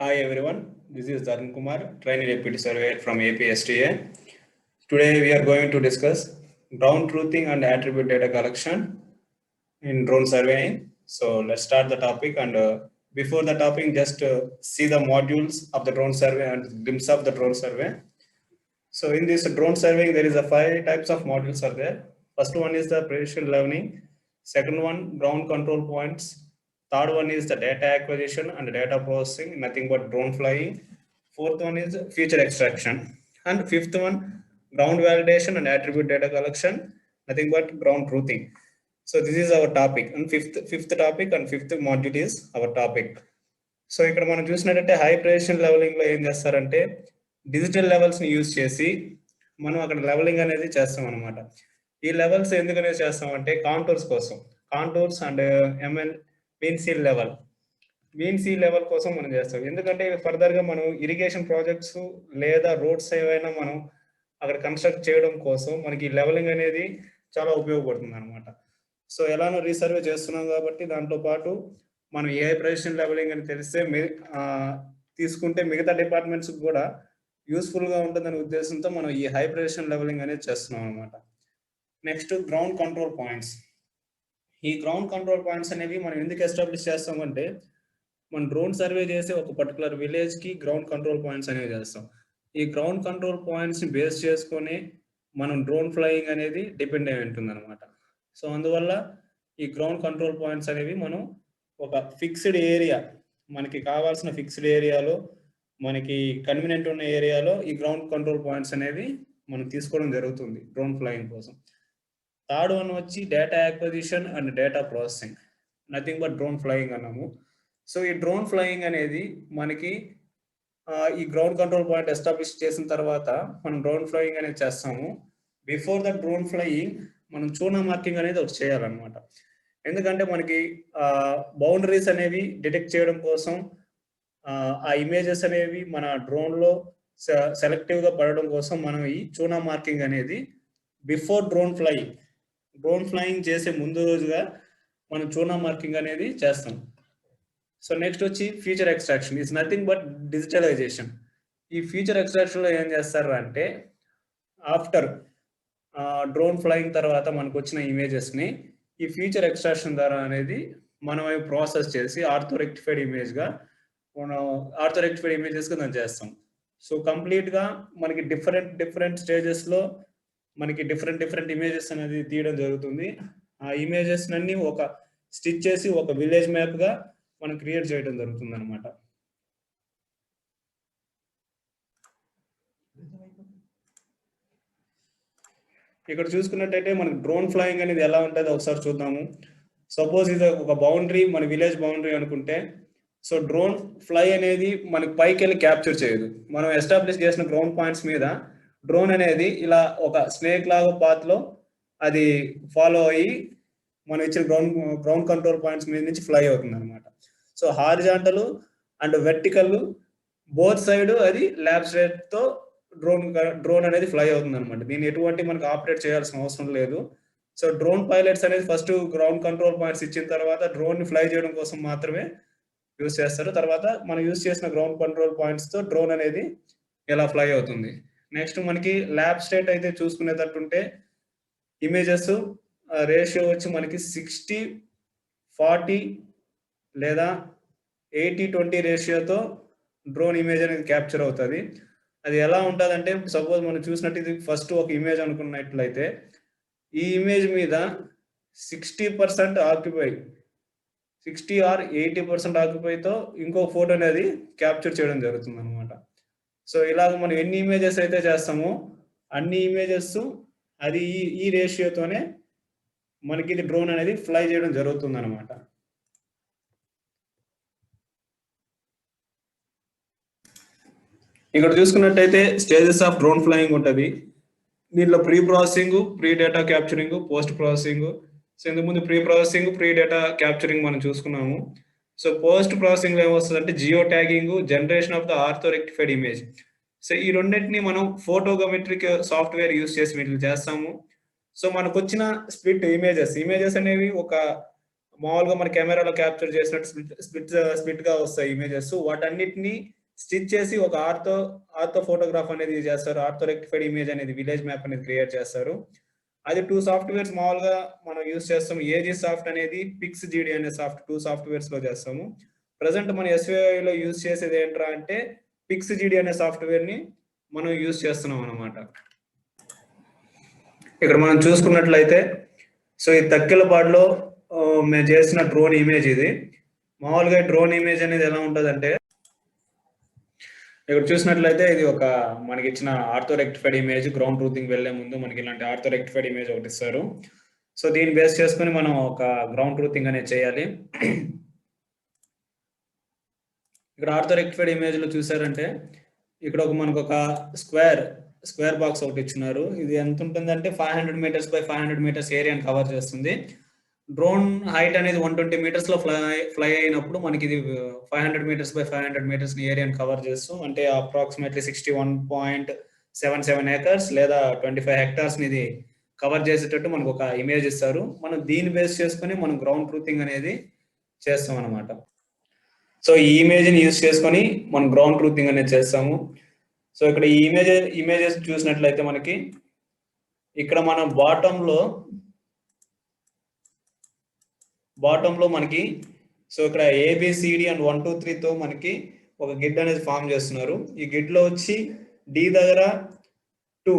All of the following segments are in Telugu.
Hi everyone, this is Tarun Kumar, Trainee Deputy Surveyor from APSTA. Today we are going to discuss ground truthing and attribute data collection in drone surveying. So let's start the topic, and before the topic, just see the modules of the drone survey and glimpse of the drone survey. So in this drone surveying, there is a 5 types of modules are there. First one is the precision learning. Second one, ground control points. Third one is the data acquisition and data processing, nothing but drone flying. Fourth one is feature extraction. And fifth one, ground validation and attribute data collection, nothing but ground truthing. So this is our topic. And fifth topic and fifth module is our topic. So ఇక్కడ మనం చూసినట్టయితే హై ప్రెసిషన్ లెవెలింగ్ లో ఏం చేస్తారంటే డిజిటల్ లెవెల్స్ ని యూజ్ చేసి మనం అక్కడ లెవెలింగ్ అనేది చేస్తాం అనమాట. ఈ లెవెల్స్ ఎందుకనేది చేస్తామంటే కాంటూర్స్ కోసం, కాంటూర్స్ అండ్ ఎంఎన్ mean sea level, mean sea level కోసం మనం చేస్తాం. ఎందుకంటే ఫర్దర్ గా మనం ఇరిగేషన్ ప్రాజెక్ట్స్ లేదా రోడ్స్ ఏవైనా మనం అక్కడ కన్స్ట్రక్ట్ చేయడం కోసం మనకి లెవెలింగ్ అనేది చాలా ఉపయోగపడుతుంది అనమాట. సో ఎలానో రీసర్వే చేస్తున్నాం కాబట్టి దాంట్లో పాటు మనం ఏ ప్రెసిషన్ లెవెలింగ్ అని తెలిస్తే తీసుకుంటే మిగతా డిపార్ట్మెంట్స్ కూడా యూస్ఫుల్ గా ఉంటుందనే ఉద్దేశంతో మనం ఈ హై ప్రెసిషన్ లెవెలింగ్ అనేది చేస్తున్నాం అనమాట. Next ground control points. ఈ గ్రౌండ్ కంట్రోల్ పాయింట్స్ అనేవి మనం ఎందుకు ఎస్టాబ్లిష్ చేస్తామంటే మనం డ్రోన్ సర్వే చేసి ఒక పర్టికులర్ విలేజ్ కి గ్రౌండ్ కంట్రోల్ పాయింట్స్ అనేవి చేస్తాం. ఈ గ్రౌండ్ కంట్రోల్ పాయింట్స్ ని బేస్ చేసుకొని మనం డ్రోన్ ఫ్లయింగ్ అనేది డిపెండ్ అయి ఉంటుంది అనమాట. సో అందువల్ల ఈ గ్రౌండ్ కంట్రోల్ పాయింట్స్ అనేవి మనం ఒక ఫిక్స్డ్ ఏరియా, మనకి కావాల్సిన ఫిక్స్డ్ ఏరియాలో, మనకి కన్వీనియంట్ ఉన్న ఏరియాలో ఈ గ్రౌండ్ కంట్రోల్ పాయింట్స్ అనేవి మనం తీసుకోవడం జరుగుతుంది డ్రోన్ ఫ్లయింగ్ కోసం. థర్డ్ వన్ వచ్చి data acquisition and data processing, nothing but drone flying అన్నాము. సో ఈ డ్రోన్ ఫ్లయింగ్ అనేది మనకి ఈ గ్రౌండ్ కంట్రోల్ పాయింట్ ఎస్టాబ్లిష్ చేసిన తర్వాత మనం డ్రోన్ ఫ్లయింగ్ అనేది చేస్తాము. బిఫోర్ ద డ్రోన్ ఫ్లయింగ్ మనం చూనా మార్కింగ్ అనేది ఒకటి చేయాలన్నమాట. ఎందుకంటే మనకి బౌండరీస్ అనేవి డిటెక్ట్ చేయడం కోసం ఆ ఇమేజెస్ అనేవి మన డ్రోన్లో సెలెక్టివ్గా పడడం కోసం మనం ఈ చూనా మార్కింగ్ అనేది బిఫోర్ డ్రోన్ ఫ్లయింగ్ చేసే ముందు రోజుగా మనం చూనా మార్కింగ్ అనేది చేస్తాం. సో నెక్స్ట్ వచ్చి feature extraction is nothing but digitalisation. ఈ ఫీచర్ ఎక్స్ట్రాక్షన్లో ఏం చేస్తారు అంటే ఆఫ్టర్ డ్రోన్ ఫ్లయింగ్ తర్వాత మనకు వచ్చిన ఇమేజెస్ని ఈ ఫీచర్ ఎక్స్ట్రాక్షన్ ద్వారా అనేది మనం ప్రాసెస్ చేసి ఆర్థోరెక్టిఫైడ్ ఇమేజ్గా దాన్ని చేస్తాం. సో కంప్లీట్గా మనకి డిఫరెంట్ స్టేజెస్లో మనకి డిఫరెంట్ ఇమేజెస్ అనేది తీయడం జరుగుతుంది. ఆ ఇమేజెస్ అన్ని ఒక స్టిచ్ చేసి ఒక విలేజ్ మ్యాప్గా మనం క్రియేట్ చేయడం జరుగుతుంది అనమాట. ఇక్కడ చూసుకున్నట్టయితే మనకి డ్రోన్ ఫ్లయింగ్ అనేది ఎలా ఉంటుందో ఒకసారి చూద్దాము. సపోజ్ ఇది ఒక బౌండరీ, మన విలేజ్ బౌండరీ అనుకుంటే, సో డ్రోన్ ఫ్లై అనేది మనకి పైకి వెళ్ళి క్యాప్చర్ చేయదు. మనం ఎస్టాబ్లిష్ చేసిన గ్రౌండ్ పాయింట్స్ మీద డ్రోన్ అనేది ఇలా ఒక స్నేక్ లాగా పాత్లో అది ఫాలో అయ్యి మనం ఇచ్చిన గ్రౌండ్ కంట్రోల్ పాయింట్స్ మీద నుంచి ఫ్లై అవుతుంది అనమాట. So horizontal and vertical both side అది ల్యాబ్ స్ట్రేట్తో డ్రోన్ అనేది ఫ్లై అవుతుంది అనమాట. దీన్ని ఎటువంటి మనకు ఆపరేట్ చేయాల్సిన అవసరం లేదు. సో డ్రోన్ పైలట్స్ అనేది ఫస్ట్ గ్రౌండ్ కంట్రోల్ పాయింట్స్ ఇచ్చిన తర్వాత డ్రోన్ ని ఫ్లై చేయడం కోసం మాత్రమే యూజ్ చేస్తారు. తర్వాత మనం యూజ్ చేసిన గ్రౌండ్ కంట్రోల్ పాయింట్స్ తో డ్రోన్ అనేది ఎలా ఫ్లై అవుతుంది. నెక్స్ట్ మనకి ల్యాబ్ స్టేట్ అయితే చూసుకునేటట్టుంటే ఇమేజెస్ రేషియో వచ్చి మనకి 60-40 లేదా 80-20 రేషియోతో డ్రోన్ ఇమేజ్ అనేది క్యాప్చర్ అవుతుంది. అది ఎలా ఉంటుంది అంటే సపోజ్ మనం చూసినట్టు ఇది ఫస్ట్ ఒక ఇమేజ్ అనుకున్నట్లయితే ఈ ఇమేజ్ మీద 60% ఆక్యుపై, 60 or 80% ఆక్యుపైతో ఇంకో ఫోటో అనేది క్యాప్చర్ చేయడం జరుగుతుంది అనమాట. సో ఇలాగ మనం ఎన్ని ఇమేజెస్ అయితే చేస్తామో అన్ని ఇమేజెస్ అది ఈ రేషియోతోనే మనకి ఇది డ్రోన్ అనేది ఫ్లై చేయడం జరుగుతుంది అనమాట. ఇక్కడ చూసుకున్నట్టయితే స్టేజెస్ ఆఫ్ డ్రోన్ ఫ్లయింగ్ ఉంటుంది. దీంట్లో pre processing, pre data capturing, post processing. So ఇంతకుముందు pre processing, pre data capturing మనం చూసుకున్నాము. సో పోస్ట్ ప్రాసెసింగ్ ఏమొస్తుంది అంటే geo tagging, generation of the orthorectified image. So ఈ రెండింటిని మనం ఫోటోగ్రమెట్రిక్ సాఫ్ట్వేర్ యూజ్ చేసి వీటిని చేస్తాము. సో మనకు వచ్చిన స్ప్లిట్ ఇమేజెస్ అనేవి ఒక మామూలుగా మన కెమెరాలో క్యాప్చర్ చేసినట్టు స్ప్లిట్ గా వస్తాయి ఇమేజెస్. వాటన్నిటిని స్టిచ్ చేసి ఒక ఆర్థో ఫోటోగ్రాఫ్ అనేది చేస్తారు. ఆర్థో రెక్టిఫైడ్ ఇమేజ్ అనేది విలేజ్ మ్యాప్ అనేది క్రియేట్ చేస్తారు. అది 2 సాఫ్ట్‌వేర్స్ మామూలుగా మనం యూజ్ చేస్తాం. ఏజీ సాఫ్ట్ అనేది, పిక్స్ జీడీ అనే 2 సాఫ్ట్‌వేర్స్ లో చేస్తాము. ప్రెజెంట్ మన ఎస్‌విఐలో యూజ్ చేసేది ఏంట్రా అంటే పిక్స్ జీడీ అనే సాఫ్ట్‌వేర్‌ని మనం యూజ్ చేస్తున్నాం అన్నమాట. ఇక్కడ మనం చూసుకున్నట్లయితే సో ఈ తక్కెలపాడులో మేము చేసిన డ్రోన్ ఇమేజ్ ఇది. మామూలుగా డ్రోన్ ఇమేజ్ అనేది ఎలా ఉంటుందంటే, ఇక్కడ చూసినట్లయితే ఇది ఒక మనకి ఇచ్చిన ortho rectified image. Ground truthing వెళ్లే ముందు మనకి ఇలాంటి ఆర్థో రెక్టిఫైడ్ ఇమేజ్ ఒకటి ఇస్తారు. సో దీన్ని బేస్ చేసుకుని మనం ఒక గ్రౌండ్ ట్రూతింగ్ అనేది చేయాలి. ఇక్కడ ఆర్థో రెక్టిఫైడ్ ఇమేజ్ లో చూసారంటే ఇక్కడ మనకు ఒక స్క్వేర్ బాక్స్ ఒకటి ఇచ్చినారు. ఇది ఎంత ఉంటుందంటే 500 మీటర్స్ బై 500 మీటర్స్ ఏరియాని కవర్ చేస్తుంది. డ్రోన్ హైట్ అనేది 120 మీటర్స్ లో ఫ్లై అయినప్పుడు మనకి ఇది 500 మీటర్స్ బై 500 మీటర్స్ ఏరియాని కవర్ చేస్తూ, అంటే అప్రాక్సిమేట్లీ 61.77 ఏకర్స్ లేదా 25 హెక్టార్స్ ఇది కవర్ చేసేటట్టు మనకు ఒక ఇమేజ్ ఇస్తారు. మనం దీన్ని బేస్ చేసుకుని మనం గ్రౌండ్ ట్రూతింగ్ అనేది చేస్తాం అనమాట. సో ఈ ఇమేజ్ని యూజ్ చేసుకొని మనం గ్రౌండ్ ట్రూతింగ్ అనేది చేస్తాము. సో ఇక్కడ ఈ ఇమేజెస్ చూసినట్లయితే మనకి ఇక్కడ మన బాటంలో మనకి సో ఇక్కడ ఏబిసిడి అండ్ 1 2 3తో మనకి ఒక గిడ్ అనేది ఫామ్ చేస్తున్నారు. ఈ గిడ్ లో వచ్చి డి దగ్గర 2,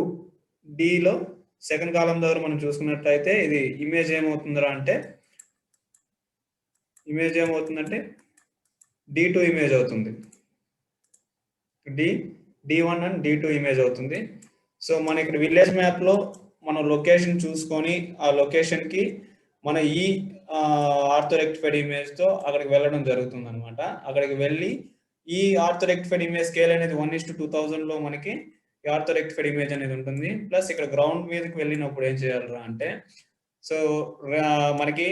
డిలో సెకండ్ కాలం దగ్గర మనం చూసుకున్నట్లయితే ఇది ఇమేజ్ ఏమవుతుందంటే D2 ఇమేజ్ అవుతుంది. D1 అండ్ D2 ఇమేజ్ అవుతుంది. సో మన ఇక్కడ విలేజ్ మ్యాప్ లో మనం లొకేషన్ చూసుకొని ఆ లొకేషన్ కి మన ఈ ఆర్థో రెక్టిఫైడ్ ఇమేజ్ తో అక్కడికి వెళ్ళడం జరుగుతుంది అనమాట. అక్కడికి వెళ్ళి ఈ ఆర్థో రెక్టిఫైడ్ ఇమేజ్ స్కేల్ అనేది 1:2000 లో మనకి ఈ ఆర్థో రెక్టిఫైడ్ ఇమేజ్ అనేది ఉంటుంది. ప్లస్ ఇక్కడ గ్రౌండ్ మీదకి వెళ్ళినప్పుడు ఏం చేయాలరా అంటే సో మనకి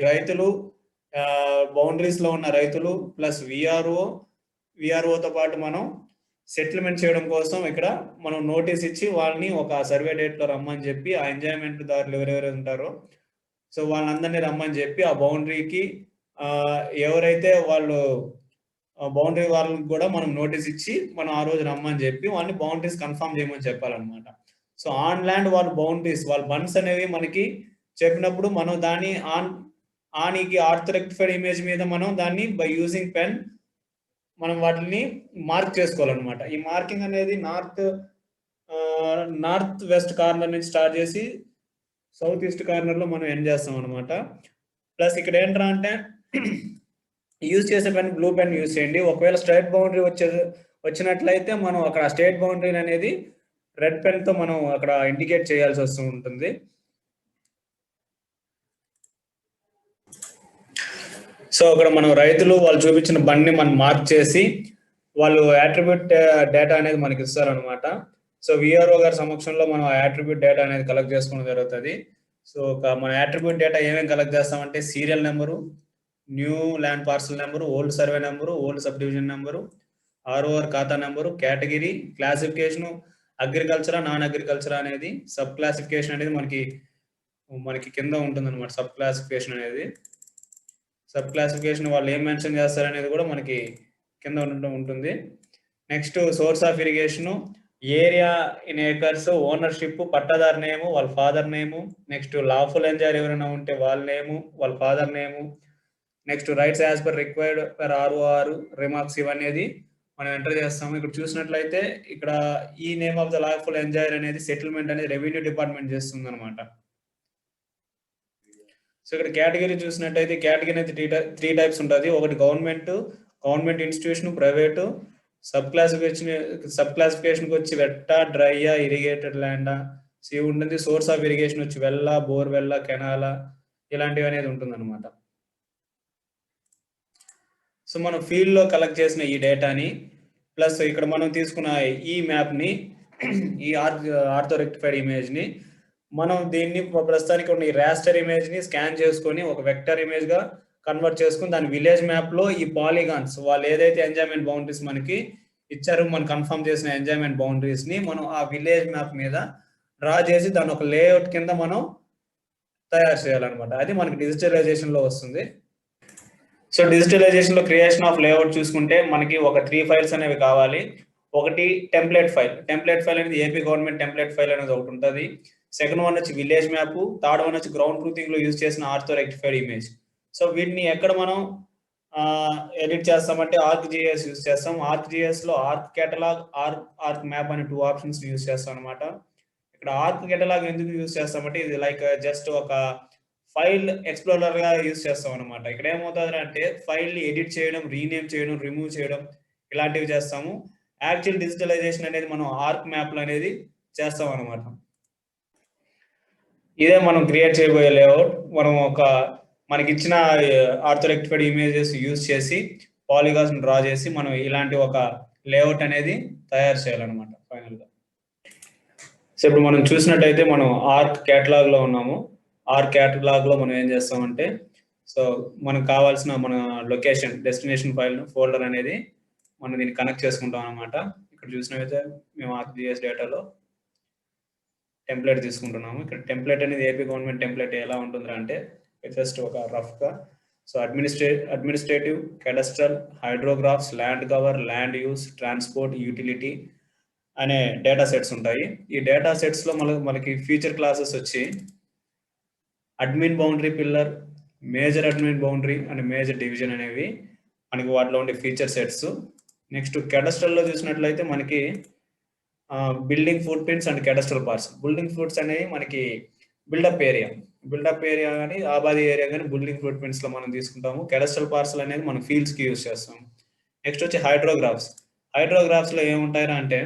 రైతులు బౌండరీస్ లో ఉన్న రైతులు ప్లస్ విఆర్ఓతో పాటు మనం సెటిల్మెంట్ చేయడం కోసం ఇక్కడ మనం నోటీస్ ఇచ్చి వాళ్ళని ఒక సర్వే డేట్ లో రమ్మని చెప్పి ఆ ఎంజాయ్మెంట్ దారులు ఎవరెవరు ఉంటారో సో వాళ్ళందరినీ రమ్మని చెప్పి ఆ బౌండరీకి ఎవరైతే వాళ్ళు బౌండరీ వాళ్ళకి కూడా మనం నోటీస్ ఇచ్చి మనం ఆ రోజు రమ్మని చెప్పి వాళ్ళని బౌండరీస్ కన్ఫర్మ్ చేయమని చెప్పాలన్నమాట. సో ఆన్ ల్యాండ్ వాళ్ళ బండ్స్ అనేవి మనకి చెప్పినప్పుడు మనం దాన్ని ఆనికి ఆర్థో రెక్టిఫైడ్ ఇమేజ్ మీద మనం దాన్ని బై యూజింగ్ పెన్ మనం వాటిని మార్క్ చేసుకోవాలన్నమాట. ఈ మార్కింగ్ అనేది నార్త్ వెస్ట్ కార్నర్ నుంచి స్టార్ట్ చేసి సౌత్ ఈస్ట్ కార్నర్ లో మనం ఎండ్ చేస్తాం అనమాట. ప్లస్ ఇక్కడ ఏంట్రా అంటే యూజ్ చేసే పెన్ బ్లూ పెన్ యూజ్ చేయండి. ఒకవేళ స్ట్రైట్ బౌండరీ వచ్చినట్లయితే మనం అక్కడ స్ట్రైట్ బౌండరీ అనేది రెడ్ పెన్ తో మనం అక్కడ ఇండికేట్ చేయాల్సి వస్తూ ఉంటుంది. సో అక్కడ మనం రైతులు వాళ్ళు చూపించిన బండిని మనం మార్క్ చేసి వాళ్ళు అట్రిబ్యూట్ డేటా అనేది మనకి ఇస్తారనమాట. సో విఆర్ఓ గారి సమక్షంలో మనం ఆ అట్రిబ్యూట్ డేటా అనేది కలెక్ట్ చేసుకోవడం జరుగుతుంది. సో మన అట్రిబ్యూట్ డేటా ఏమేమి కలెక్ట్ చేస్తామంటే serial number, new land parcel number, old survey number, old sub division number, ROR ఖాతా నెంబరు, కేటగిరీ, క్లాసిఫికేషన్, అగ్రికల్చరా నాన్ అగ్రికల్చరా అనేది, సబ్ క్లాసిఫికేషన్ అనేది మనకి కింద ఉంటుంది అనమాట. సబ్ క్లాసిఫికేషన్ వాళ్ళు ఏం మెన్షన్ చేస్తారనేది కూడా మనకి కింద ఉంటుంది. Next source of irrigation, area in acres, ownership, పట్టాదారు నేము, వాళ్ళ father name, next lawful enjoyer ఎవరైనా ఉంటే వాళ్ళ నేము, వాళ్ళ father name, next rights as per required per ROR, remarks ఇవన్నీ మనం ఎంటర్ చేస్తాము. ఇక్కడ చూసినట్లయితే ఇక్కడ ఈ name of the lawful enjoyer అనేది సెటిల్మెంట్ అనేది రెవెన్యూ డిపార్ట్మెంట్ చేస్తుంది అనమాట. సో ఇక్కడ కేటగిరీ చూసినట్టయితే కేటగిరీ అనేది 3 టైప్స్ ఉంటుంది. ఒకటి గవర్నమెంట్ ఇన్స్టిట్యూషన్, ప్రైవేటు, సబ్ క్లాసిఫికేషన్కి వచ్చి వెట్టా, డ్రైయా, ఇరిగేటెడ్ ల్యాండా ఉంటుంది. సోర్స్ ఆఫ్ ఇరిగేషన్ వచ్చి వెల్ల, బోర్వెల్ల, కెనాలా ఇలాంటివి అనేది ఉంటుంది అనమాట. సో మనం ఫీల్డ్ లో కలెక్ట్ చేసిన ఈ డేటాని ప్లస్ ఇక్కడ మనం తీసుకున్న ఈ మ్యాప్ని, ఈ ఆర్థో రెక్టిఫైడ్ ఇమేజ్ని మనం దీన్ని ప్రస్తుతానికి ఉన్న ఈ రాస్టర్ ఇమేజ్ని స్కాన్ చేసుకొని ఒక వెక్టర్ ఇమేజ్గా కన్వర్ట్ చేసుకుని దాని విలేజ్ మ్యాప్లో ఈ పాలిగాన్స్ వాళ్ళు ఏదైతే ఎంజాయ్మెంట్ బౌండరీస్ మనకి ఇచ్చారో మనం కన్ఫర్మ్ చేసిన ఎంజాయ్మెంట్ బౌండరీస్ని మనం ఆ విలేజ్ మ్యాప్ మీద డ్రా చేసి దాని ఒక లేఅవుట్ కింద మనం తయారు చేయాలన్నమాట. అది మనకి డిజిటలైజేషన్ లో వస్తుంది. సో డిజిటలైజేషన్ లో క్రియేషన్ ఆఫ్ లేఅవుట్ చూసుకుంటే మనకి ఒక 3 ఫైల్స్ అనేవి కావాలి. ఒకటి టెంప్లేట్ ఫైల్ అనేది ఏపీ గవర్నమెంట్ టెంప్లేట్ ఫైల్ అనేది ఒకటి ఉంటుంది. సెకండ్ వన్ వచ్చి విలేజ్ మ్యాప్, థర్డ్ వన్ వచ్చి గ్రౌండ్ ట్రూతింగ్ లో యూజ్ చేసిన ఆర్థో రెక్టిఫైడ్ ఇమేజ్. సో వీటిని ఎక్కడ మనం ఎడిట్ చేస్తామంటే ArcGIS యూజ్ చేస్తాం. ArcGIS లో ఆర్క్ కేటలాగ్, ఆర్క్ మ్యాప్ అనే 2 ఆప్షన్స్ యూజ్ చేస్తాం అనమాట. ఇక్కడ ఆర్క్ కేటలాగ్ ఎందుకు యూజ్ చేస్తామంటే ఇది లైక్ జస్ట్ ఒక ఫైల్ ఎక్స్ప్లోరర్ గా యూజ్ చేస్తాం అనమాట. ఇక్కడ ఏమవుతుంది అంటే ఫైల్ ని ఎడిట్ చేయడం, రీనేమ్ చేయడం, రిమూవ్ చేయడం ఇలాంటివి చేస్తాము. యాక్చువల్ డిజిటలైజేషన్ అనేది మనం ఆర్క్ మ్యాప్ అనేది చేస్తాం అనమాట. ఇదే మనం క్రియేట్ చేయబోయే లేఅవుట్. మనం మనకి ఇచ్చిన ఆర్థో రెక్టిఫైడ్ ఇమేజెస్ యూజ్ చేసి పాలిగాన్స్ డ్రా చేసి మనం ఇలాంటి ఒక లేఅవుట్ అనేది తయారు చేయాలన్నమాట ఫైనల్ గా. సో ఇప్పుడు మనం చూసినట్టయితే మనం ఆర్క్ కేటలాగ్ లో ఉన్నాము. ఆర్క్ కేటలాగ్ లో మనం ఏం చేస్తామంటే సో మనకు కావాల్సిన మన లొకేషన్ డెస్టినేషన్ ఫైల్ ఫోల్డర్ అనేది మనం దీన్ని కనెక్ట్ చేసుకుంటాం అనమాట. ఇక్కడ చూసినట్టయితే మేము ArcGIS డేటాలో టెంప్లెట్ తీసుకుంటున్నాము. ఇక్కడ టెంప్లెట్ అనేది ఏపీ గవర్నమెంట్ టెంప్లెట్ ఎలా ఉంటుంది అంటే జస్ట్ ఒక రఫ్ గా so administrative, cadastral, hydrographs, land cover, land use, transport, utility అనే డేటా సెట్స్ ఉంటాయి. ఈ డేటా సెట్స్ లో మనకి ఫీచర్ క్లాసెస్ వచ్చి admin boundary pillar, major admin boundary and major division అనేవి మనకి వాటిలో ఉండే ఫీచర్ సెట్స్. నెక్స్ట్ కెడస్ట్రల్ లో చూసినట్లయితే మనకి building foot prints and cadastral parts. Building foots అనేవి మనకి బిల్డప్ ఏరియా కానీ ఆబాది ఏరియా కానీ బిల్డింగ్ ఫుట్ ప్రింట్స్ లో మనం తీసుకుంటాము. కెడస్ట్రల్ పార్సల్ అనేది మనం ఫీల్డ్స్ కి యూజ్ చేస్తాము. నెక్స్ట్ వచ్చి హైడ్రోగ్రాఫ్స్ లో ఏముంటాయా అంటే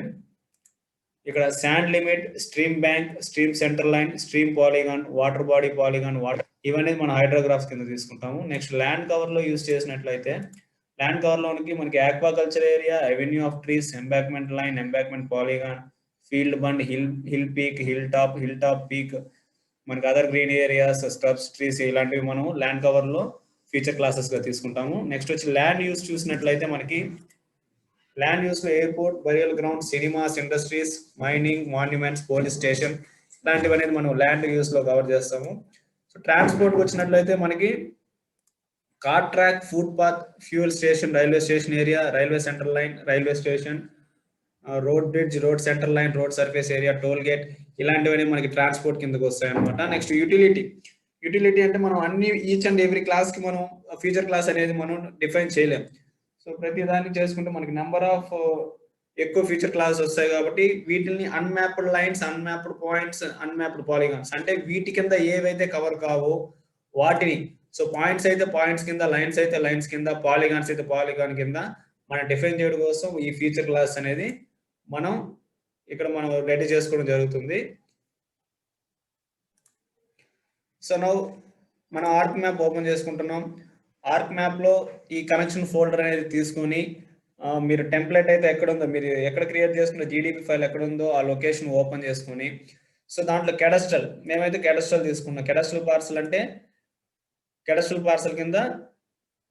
ఇక్కడ sand limit, stream bank, stream centre line, stream polygon, water body polygon, ఇవన్నీ మనం హైడ్రోగ్రాఫ్స్ కింద తీసుకుంటాము. నెక్స్ట్ ల్యాండ్ కవర్ లో యూజ్ చేసినట్లయితే ల్యాండ్ కవర్ లోనికి మనకి aquaculture area, avenue of trees, embankment line, embankment polygon, field bund, hill peak, hill top peak, మనకి other green areas, scrubs, trees ఇలాంటివి మనం ల్యాండ్ కవర్ లో ఫీచర్ క్లాసెస్ గా తీసుకుంటాము. నెక్స్ట్ వచ్చి ల్యాండ్ యూస్ చూసినట్లయితే మనకి ల్యాండ్ యూస్ లో airport, burial ground, cinemas, industries, mining, monuments, police station ఇలాంటివి అనేది మనం ల్యాండ్ యూస్ లో కవర్ చేస్తాము. సో ట్రాన్స్పోర్ట్ వచ్చినట్లయితే మనకి car track, foot path, fuel station, railway station area, railway centre line, railway station, road bridge, road centre line, road surface area, toll gate ఇలాంటివన్నీ మనకి ట్రాన్స్పోర్ట్ కిందకి వస్తాయి అనమాట. నెక్స్ట్ యూటిలిటీ అంటే మనం అన్ని ఈచ్ అండ్ ఎవ్రీ క్లాస్ కి మనం ఫీచర్ క్లాస్ అనేది మనం డిఫైన్ చేయలేం. సో ప్రతి దాన్ని చేసుకుంటే మనకి నెంబర్ ఆఫ్ ఎక్కువ ఫీచర్ క్లాస్ వస్తాయి కాబట్టి వీటిని unmapped lines, unmapped points, unmapped polygons అంటే వీటి కింద ఏవైతే కవర్ కావో వాటిని, సో పాయింట్స్ అయితే పాయింట్స్ కింద, లైన్స్ అయితే లైన్స్ కింద, పాలిగాన్స్ అయితే పాలిగాన్ కింద మనం డిఫైన్ చేయడం కోసం ఈ ఫీచర్ క్లాస్ అనేది మనం రెడీ చేసుకోవడం జరుగుతుంది. సో నౌ మనం ఆర్క్ మ్యాప్ ఓపెన్ చేసుకుంటున్నాం. ఆర్క్ మ్యాప్ లో ఈ కనెక్షన్ ఫోల్డర్ అనేది తీసుకొని మీరు టెంప్లెట్ అయితే ఎక్కడ ఉందో, మీరు ఎక్కడ క్రియేట్ చేసుకున్న జీడిపి ఫైల్ ఎక్కడ ఉందో ఆ లొకేషన్ ఓపెన్ చేసుకొని సో దాంట్లో కెడస్ట్రల్, మేమైతే కెడస్ట్రల్ తీసుకున్నాం. కెడస్ట్రల్ పార్సల్ కింద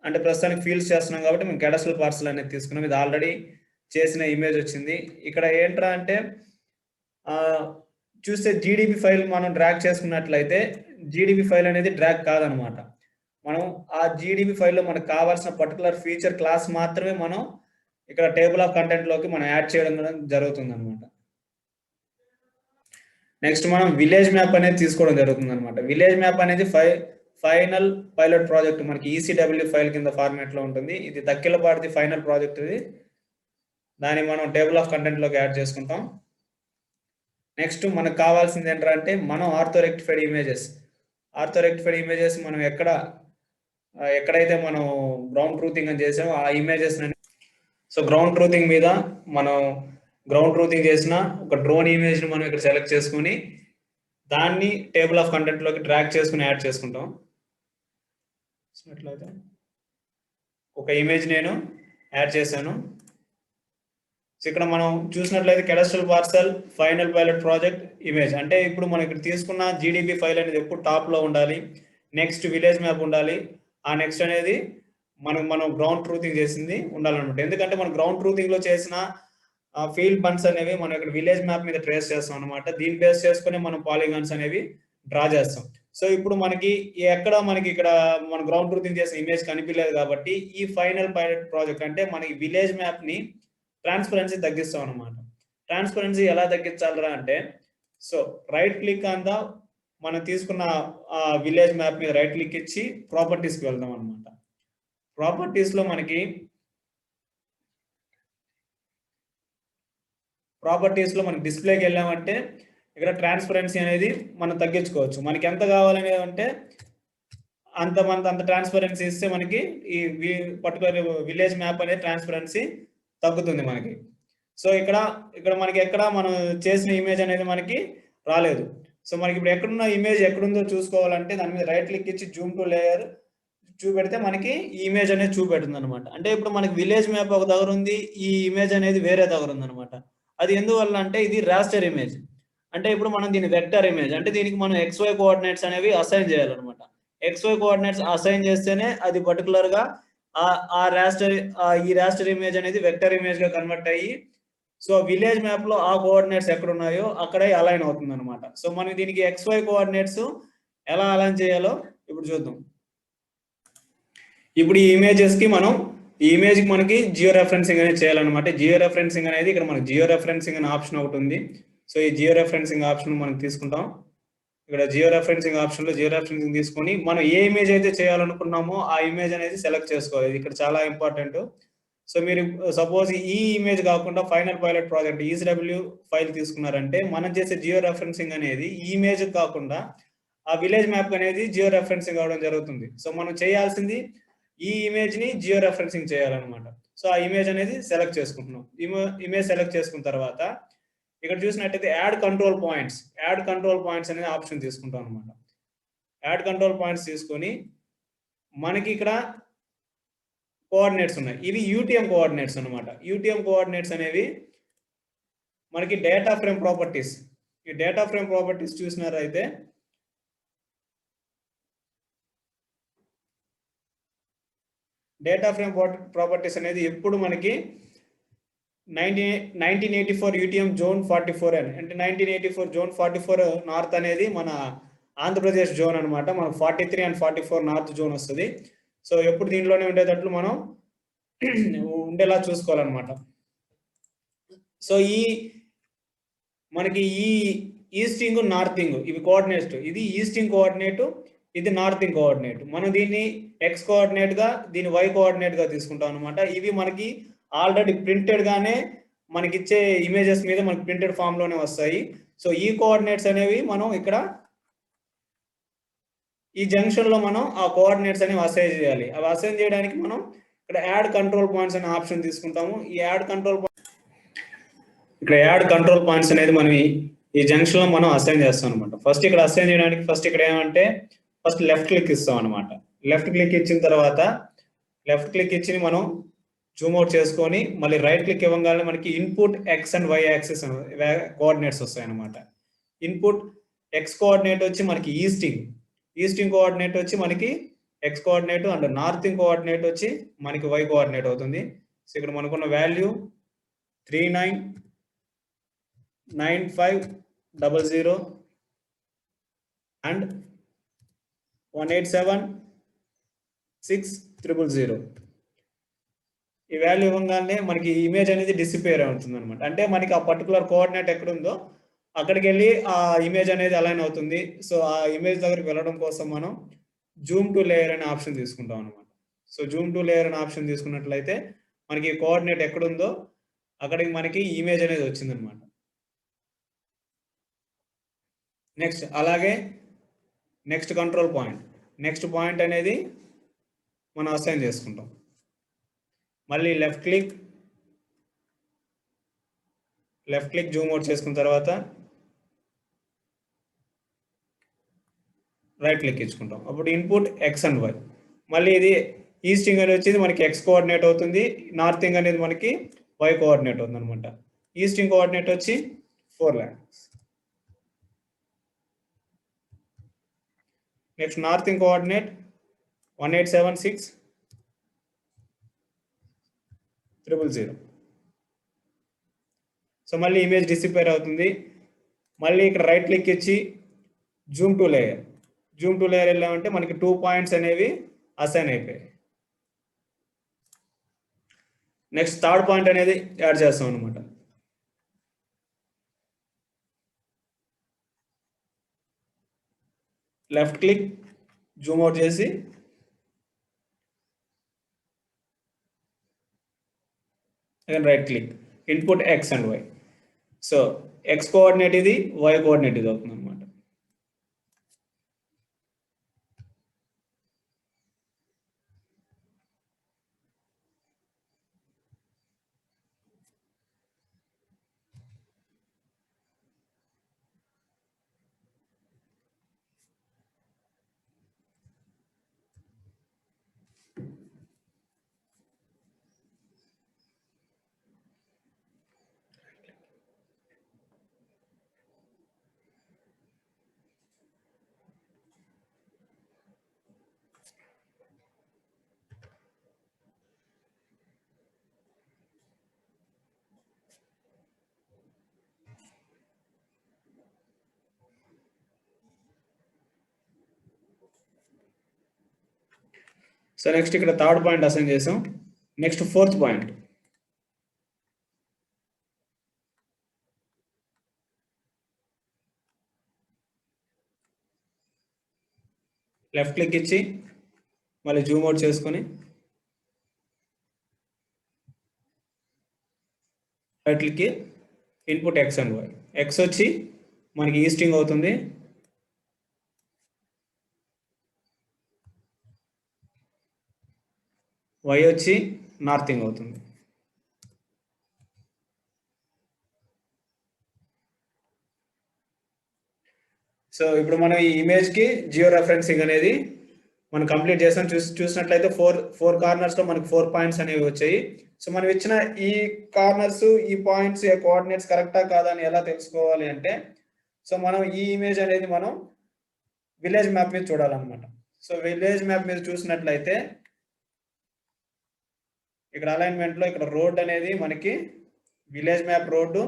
అంటే ప్రస్తుతానికి ఫీల్డ్స్ చేస్తున్నాం కాబట్టి మేము కెడస్ట్రల్ పార్సల్ అనేది తీసుకున్నాం. ఇది ఆల్రెడీ చేసిన ఇమేజ్ వచ్చింది. ఇక్కడ ఏంట్రా అంటే చూస్తే జీడిపి ఫైల్ మనం డ్రాగ్ చేసుకున్నట్లయితే జీడిపి ఫైల్ అనేది డ్రాగ్ కాదనమాట. మనం ఆ జీడిపి ఫైల్లో మనకు కావాల్సిన పర్టికులర్ ఫీచర్ క్లాస్ మాత్రమే మనం ఇక్కడ టేబుల్ ఆఫ్ కంటెంట్ లోకి మనం యాడ్ చేయడం జరుగుతుంది అనమాట. నెక్స్ట్ మనం విలేజ్ మ్యాప్ అనేది తీసుకోవడం జరుగుతుంది అనమాట. విలేజ్ మ్యాప్ అనేది ఫైనల్ పైలట్ ప్రాజెక్ట్ మనకి ECW ఫైల్ కింద ఫార్మాట్ లో ఉంటుంది. ఇది తక్కిలపాటిది ఫైనల్ ప్రాజెక్ట్. ఇది దాన్ని మనం టేబుల్ ఆఫ్ కంటెంట్ లోకి యాడ్ చేసుకుంటాం. నెక్స్ట్ మనకు కావాల్సింది ఏంటంటే మనం ఆర్థో రెక్టిఫైడ్ ఇమేజెస్ మనం ఎక్కడైతే మనం గ్రౌండ్ ట్రూతింగ్ అని చేసామో ఆ ఇమేజెస్, సో గ్రౌండ్ ట్రూతింగ్ మీద మనం గ్రౌండ్ ట్రూతింగ్ చేసిన ఒక డ్రోన్ ఇమేజ్ ని మనం ఇక్కడ సెలెక్ట్ చేసుకుని దాన్ని టేబుల్ ఆఫ్ కంటెంట్ లోకి డ్రాగ్ చేసుకుని యాడ్ చేసుకుంటాం. ఒక ఇమేజ్ నేను యాడ్ చేశాను. సో ఇక్కడ మనం చూసినట్లయితే cadastral parcel final pilot project image అంటే ఇప్పుడు మనం ఇక్కడ తీసుకున్న జీడిపి ఫైల్ అనేది ఎప్పుడు టాప్ లో ఉండాలి, నెక్స్ట్ విలేజ్ మ్యాప్ ఉండాలి, ఆ నెక్స్ట్ అనేది మనం గ్రౌండ్ ట్రూతింగ్ చేసింది ఉండాలన్నమాట. ఎందుకంటే మనం గ్రౌండ్ ట్రూతింగ్ లో చేసిన ఫీల్డ్ బండ్స్ అనేవి మనం ఇక్కడ విలేజ్ మ్యాప్ మీద ట్రేస్ చేస్తాం అనమాట. దీన్ని బేస్ చేసుకుని మనం పాలిగాన్స్ అనేవి డ్రా చేస్తాం. సో ఇప్పుడు మనకి మనకి ఇక్కడ మన గ్రౌండ్ ట్రూతింగ్ చేసిన ఇమేజ్ కనిపించలేదు కాబట్టి ఈ ఫైనల్ పైలట్ ప్రాజెక్ట్ అంటే మనకి విలేజ్ మ్యాప్ ని ట్రాన్స్పరెన్సీ తగ్గిస్తాం అనమాట. ట్రాన్స్పరెన్సీ ఎలా తగ్గించాలరా అంటే, so right click on the మనం తీసుకున్న విలేజ్ మ్యాప్ మీద రైట్ క్లిక్ ఇచ్చి ప్రాపర్టీస్కి వెళ్దాం అనమాట. ప్రాపర్టీస్ లో మనకి డిస్ప్లేకి వెళ్ళామంటే ఇక్కడ ట్రాన్స్పరెన్సీ అనేది మనం తగ్గించుకోవచ్చు. మనకి ఎంత కావాలనే అంటే అంత ట్రాన్స్పరెన్సీ ఇస్తే మనకి ఈ పర్టికులర్ విలేజ్ మ్యాప్ అనేది ట్రాన్స్పరెన్సీ తగ్గుతుంది మనకి. సో ఇక్కడ మనకి మనం చేసిన ఇమేజ్ అనేది మనకి రాలేదు. సో మనకి ఇప్పుడు ఎక్కడున్న ఇమేజ్ ఎక్కడుందో చూసుకోవాలంటే దాని మీద రైట్ క్లిక్ ఇచ్చి జూమ్ టు లేయర్ చూపెడితే మనకి ఈ ఇమేజ్ అనేది చూపెడుతుంది అనమాట. అంటే ఇప్పుడు మనకి విలేజ్ మ్యాప్ ఒక దగ్గర ఉంది, ఈ ఇమేజ్ అనేది వేరే దగ్గర ఉంది అనమాట. అది ఎందువల్ల అంటే ఇది రాస్టర్ ఇమేజ్. అంటే ఇప్పుడు మనం దీని వెక్టర్ ఇమేజ్ అంటే దీనికి మనం XY కోఆర్డినేట్స్ అనేవి అసైన్ చేయాలన్నమాట. XY కోఆర్డినేట్స్ అసైన్ చేస్తేనే అది పర్టికులర్ గా ఈ రాస్టర్ ఇమేజ్ అనేది వెక్టర్ ఇమేజ్ గా కన్వర్ట్ అయ్యి సో విలేజ్ మ్యాప్ లో ఆ కోఆర్డినేట్స్ ఎక్కడ ఉన్నాయో అక్కడే అలైన్ అవుతుంది అనమాట. సో మనం దీనికి XY కోఆర్డినేట్స్ ఎలా అలైన్ చేయాలో ఇప్పుడు చూద్దాం. ఇప్పుడు ఈ ఇమేజెస్ కి ఈ ఇమేజ్ కి మనకి జియో రెఫరెన్సింగ్ అనేది చేయాలన్నమాట. జియో రెఫరెన్సింగ్ అనేది ఇక్కడ మనకి జియో రెఫరెన్సింగ్ అనే ఆప్షన్ ఒకటి ఉంది. సో ఈ జియో రెఫరెన్సింగ్ ఆప్షన్ మనం తీసుకుంటాం. ఇక్కడ జియో రెఫరెన్సింగ్ ఆప్షన్ లో జియో రెఫరెన్సింగ్ తీసుకొని మనం ఏ ఇమేజ్ అయితే చేయాలనుకున్నామో ఆ ఇమేజ్ అనేది సెలెక్ట్ చేసుకోవాలి. ఇక్కడ చాలా ఇంపార్టెంట్. సో మీరు సపోజ్ ఈ ఇమేజ్ కాకుండా final pilot project ECW file తీసుకున్నారంటే మనం చేసే జియో రెఫరెన్సింగ్ అనేది ఈ ఇమేజ్ కాకుండా ఆ విలేజ్ మ్యాప్ అనేది జియో రెఫరెన్సింగ్ అవడం జరుగుతుంది. సో మనం చేయాల్సింది ఈ ఇమేజ్ ని జియో రెఫరెన్సింగ్ చేయాలన్నమాట. సో ఆ ఇమేజ్ అనేది సెలెక్ట్ చేసుకుంటున్నాం. ఇమేజ్ సెలెక్ట్ చేసుకున్న తర్వాత ఇక్కడ చూసినట్టయితే యాడ్ కంట్రోల్ పాయింట్స్ అనేది ఆప్షన్ తీసుకుంటాం అనమాట. యాడ్ కంట్రోల్ పాయింట్స్ తీసుకొని మనకి ఇక్కడ కోఆర్డినేట్స్ ఉన్నాయి. ఇవి UTM కోఆర్డినేట్స్ అనమాట. UTM కోఆర్డినేట్స్ అనేవి మనకి డేటా ఫ్రేమ్ ప్రాపర్టీస్. ఈ డేటా ఫ్రేమ్ ప్రాపర్టీస్ చూసినారైతే డేటా ఫ్రేమ్ ప్రాపర్టీస్ అనేది ఎప్పుడు మనకి 1984 UTM జోన్ 44 అని అంటే 1984 జోన్ 44 నార్త్ అనేది మన ఆంధ్రప్రదేశ్ జోన్ అనమాట. మనకు 43 అండ్ 44 నార్త్ జోన్ వస్తుంది. సో ఎప్పుడు దీంట్లోనే ఉండేటట్లు మనం ఉండేలా చూసుకోవాలన్నమాట. సో మనకి ఈ ఈస్టింగ్ నార్థింగ్ ఇవి కోఆర్డినేట్స్. ఇది ఈస్టింగ్ కోఆర్డినేట్, ఇది నార్థింగ్ కోఆర్డినేట్. మనం దీన్ని X కోఆర్డినేట్ గా దీన్ని Y కోఆర్డినేట్ గా తీసుకుంటాం అనమాట. ఇవి మనకి ఆల్రెడీ ప్రింటెడ్ గానే మనకి ఇచ్చే ఇమేజెస్ మీద మనకి ప్రింటెడ్ ఫామ్ లోనే వస్తాయి. సో ఈ కోఆర్డినేట్స్ అనేవి మనం ఇక్కడ ఈ జంక్షన్ లో మనం ఆ కోఆర్డినేట్స్ అనేవి అసైన్ చేయాలి. అవి అసైన్ చేయడానికి మనం ఇక్కడ యాడ్ కంట్రోల్ పాయింట్స్ అనే ఆప్షన్ తీసుకుంటాము. ఈ యాడ్ కంట్రోల్ పాయింట్స్ అనేది మనం ఈ జంక్షన్ లో మనం అసైన్ చేస్తాం అనమాట. ఫస్ట్ ఇక్కడ అసైన్ చేయడానికి ఇక్కడ ఏమంటే ఫస్ట్ లెఫ్ట్ క్లిక్ ఇస్తాం అనమాట. లెఫ్ట్ క్లిక్ ఇచ్చిన తర్వాత లెఫ్ట్ క్లిక్ ఇచ్చి మనం జూమ్ అవుట్ చేసుకొని మళ్ళీ రైట్ క్లిక్ ఇవ్వగానే మనకి input X and Y axis coordinates వస్తాయి అనమాట. ఇన్పుట్ X కోఆర్డినేట్ వచ్చి మనకి ఈస్టింగ్ కోఆర్డినేట్ వచ్చి మనకి X coordinate and northing coordinate వచ్చి మనకి Y కోఆర్డినేట్ అవుతుంది. సో ఇక్కడ మనకున్న వాల్యూ 399500 అండ్ 187600. ఈ వాల్యూ ఇవ్వగానే మనకి ఇమేజ్ అనేది డిసిపేర్ అవుతుంది అనమాట. అంటే మనకి ఆ పర్టికులర్ కోఆర్డినేట్ ఎక్కడ ఉందో అక్కడికి వెళ్ళి ఆ ఇమేజ్ అనేది అలైన్ అవుతుంది. సో ఆ ఇమేజ్ దగ్గరికి వెళ్ళడం కోసం మనం జూమ్ టు లేయర్ అనే ఆప్షన్ తీసుకుంటాం అనమాట. సో జూమ్ టు లేయర్ అనే ఆప్షన్ తీసుకున్నట్లయితే మనకి కోఆర్డినేట్ ఎక్కడుందో అక్కడికి మనకి ఇమేజ్ అనేది వచ్చింది అనమాట. నెక్స్ట్ అలాగే నెక్స్ట్ కంట్రోల్ పాయింట్ అనేది మనం అసైన్ చేసుకుంటాం. మళ్ళీ లెఫ్ట్ క్లిక్ జూమ్ అవుట్ చేసుకున్న తర్వాత రైట్ క్లిక్ ఇచ్చుకుంటాం. అప్పుడు ఇన్పుట్ X అండ్ Y. మళ్ళీ ఇది ఈస్టింగ్ అనేది వచ్చేది మనకి X కోఆర్డినేట్ అవుతుంది, నార్థింగ్ అనేది మనకి Y కోఆర్డినేట్ అవుతుంది అనమాట. ఈస్టింగ్ కోఆర్డినేట్ వచ్చి 4 lakhs. Next northing coordinate 187600. So మళ్ళీ ఇమేజ్ డిసిపేర్ అవుతుంది. మళ్ళీ ఇక్కడ రైట్ క్లిక్ ఇచ్చి zoom to zoom to layer వెళ్ళామంటే మనకి 2 పాయింట్స్ అనేవి అసైన్ అయిపోయాయి. నెక్స్ట్ థర్డ్ పాయింట్ అనేది యాడ్ చేస్తాం అనమాట. లెఫ్ట్ క్లిక్ జూమ్ అవుట్ చేసి right click input X and Y. So X coordinate ఇది, వై కోఆర్డినేట్ ఇది అవుతుంది అనమాట. సో నెక్స్ట్ ఇక్కడ థర్డ్ పాయింట్ అసైన్ చేసాం. Next fourth point, left click ఇచ్చి మళ్ళీ జూమ్ అవుట్ చేసుకొని right click input X and Y. X వచ్చి మనకి ఈస్టింగ్ అవుతుంది, వై వచ్చి నార్థింగ్ అవుతుంది. సో ఇప్పుడు మనం ఈ ఇమేజ్కి జియో రెఫరెన్సింగ్ అనేది మనం కంప్లీట్ చేసాం. చూసినట్లయితే ఫోర్ కార్నర్స్లో మనకి 4 పాయింట్స్ అనేవి వచ్చాయి. సో మనం ఇచ్చిన ఈ కార్నర్స్, ఈ పాయింట్స్ కోఆర్డినేట్స్ కరెక్టా కాదా అని ఎలా తెలుసుకోవాలి అంటే, సో మనం ఈ ఇమేజ్ అనేది మనం విలేజ్ మ్యాప్ మీద చూడాలన్నమాట. సో విలేజ్ మ్యాప్ మీద చూసినట్లయితే ఇక్కడ అలైన్మెంట్లో ఇక్కడ రోడ్ అనేది మనకి విలేజ్ మ్యాప్ రోడ్డు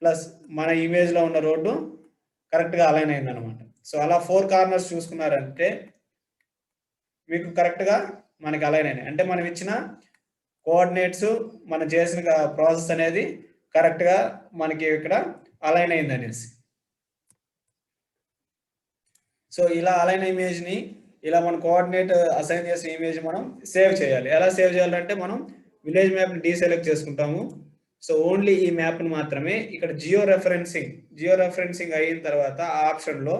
ప్లస్ మన ఇమేజ్లో ఉన్న రోడ్డు కరెక్ట్గా అలైన్ అయింది అనమాట. సో అలా 4 కార్నర్స్ చూసుకున్నారంటే మీకు కరెక్ట్గా మనకి అలైన్ అయినాయి. అంటే మనం ఇచ్చిన కోఆర్డినేట్స్, మనం చేసిన ప్రాసెస్ అనేది కరెక్ట్గా మనకి ఇక్కడ అలైన్ అయింది అనేసి. సో ఇలా అలైన్ ఇమేజ్ని, ఇలా మన కోఆర్డినేట్ అసైన్ చేసిన ఇమేజ్ మనం సేవ్ చేయాలి. ఎలా సేవ్ చేయాలంటే మనం విలేజ్ మ్యాప్ని డీసెలెక్ట్ చేసుకుంటాము. సో ఓన్లీ ఈ మ్యాప్ని మాత్రమే ఇక్కడ జియో రెఫరెన్సింగ్ అయిన తర్వాత ఆ ఆప్షన్లో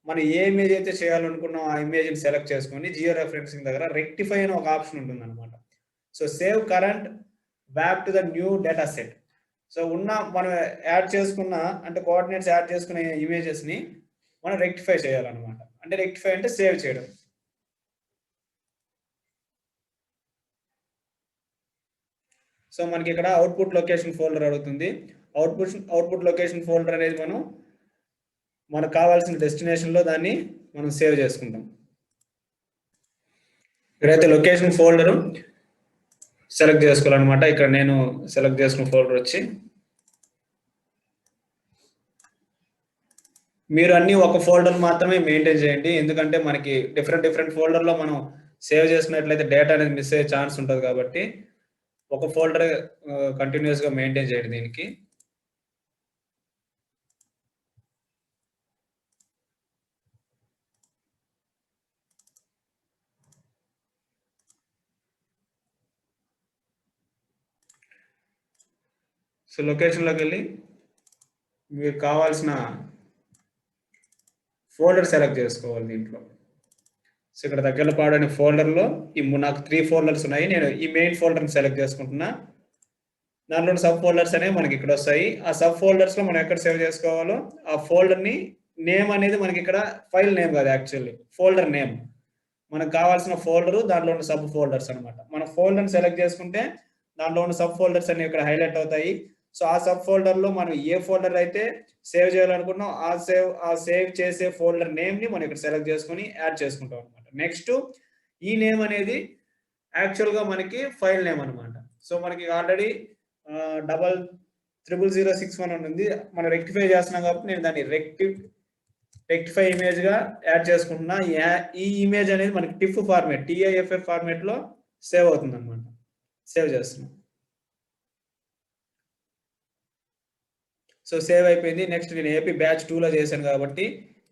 మనం ఏ ఇమేజ్ అయితే చేయాలనుకున్నాం ఆ ఇమేజ్ని సెలెక్ట్ చేసుకొని జియో రెఫరెన్సింగ్ దగ్గర రెక్టిఫై అని ఒక ఆప్షన్ ఉంటుంది అనమాట. So save current back to the new data set. So మనం యాడ్ చేసుకున్న, అంటే కోఆర్డినేట్స్ యాడ్ చేసుకున్న ఇమేజెస్ని మనం రెక్టిఫై చేయాలన్నమాట. అంటే రెక్టిఫై అంటే సేవ్ చేయడం. సో మనకి ఇక్కడ అవుట్పుట్ లొకేషన్ ఫోల్డర్ అడుగుతుంది. అవుట్పుట్ లొకేషన్ ఫోల్డర్ అనేది మనకు కావాల్సిన డెస్టినేషన్లో దాన్ని మనం సేవ్ చేసుకుంటాం. ఇక్కడైతే లొకేషన్ ఫోల్డరు సెలెక్ట్ చేసుకోవాలన్నమాట. ఇక్కడ నేను సెలెక్ట్ చేసుకున్న ఫోల్డర్ వచ్చి, మీరు అన్ని ఒక ఫోల్డర్ మాత్రమే మెయింటైన్ చేయండి. ఎందుకంటే మనకి డిఫరెంట్ ఫోల్డర్లో మనం సేవ్ చేసినట్లయితే డేటా అనేది మిస్ అయ్యే ఛాన్స్ ఉంటుంది. కాబట్టి ఒక ఫోల్డర్ కంటిన్యూస్గా మెయింటైన్ చేయండి దీనికి. సో లొకేషన్లోకి వెళ్ళి మీకు కావాల్సిన ఫోల్డర్ సెలెక్ట్ చేసుకోవాలి దీంట్లో. సో ఇక్కడ దగ్గరపాడు అనే ఫోల్డర్లో నాకు 3 ఫోల్డర్స్ ఉన్నాయి. నేను ఈ మెయిన్ ఫోల్డర్ని సెలెక్ట్ చేసుకుంటున్నా. దాంట్లో సబ్ ఫోల్డర్స్ అనేవి మనకి ఇక్కడ వస్తాయి. ఆ సబ్ ఫోల్డర్స్లో మనం ఎక్కడ సేవ్ చేసుకోవాలో ఆ ఫోల్డర్ని నేమ్ అనేది మనకి ఇక్కడ ఫైల్ నేమ్ కాదు, యాక్చువల్లీ ఫోల్డర్ నేమ్. మనకు కావాల్సిన ఫోల్డరు, దాంట్లో ఉన్న సబ్ ఫోల్డర్స్ అనమాట. మన ఫోల్డర్ని సెలెక్ట్ చేసుకుంటే దాంట్లో ఉన్న సబ్ ఫోల్డర్స్ అనేవి ఇక్కడ హైలైట్ అవుతాయి. సో ఆ సబ్ ఫోల్డర్లో మనం ఏ ఫోల్డర్ అయితే సేవ్ చేయాలనుకుంటున్నాం ఆ సేవ్ చేసే ఫోల్డర్ నేమ్ని మనం ఇక్కడ సెలెక్ట్ చేసుకొని యాడ్ చేసుకుంటాం అనమాట. నెక్స్ట్ ఈ నేమ్ అనేది యాక్చువల్గా మనకి ఫైల్ నేమ్ అనమాట. సో మనకి ఆల్రెడీ 0006 అని ఉంది. మనం రెక్టిఫై చేస్తున్నాం కాబట్టి నేను దాన్ని రెక్టిఫై ఇమేజ్ గా యాడ్ చేసుకుంటున్నా. ఈ ఇమేజ్ అనేది మనకి టిఫ్ ఫార్మేట్, TIFF ఫార్మేట్ లో సేవ్ అవుతుంది అనమాట. సేవ్ చేస్తున్నాం. సో సేవ్ అయిపోయింది. నెక్స్ట్ నేను ఏపీ బ్యాచ్ 2 లో చేశాను కాబట్టి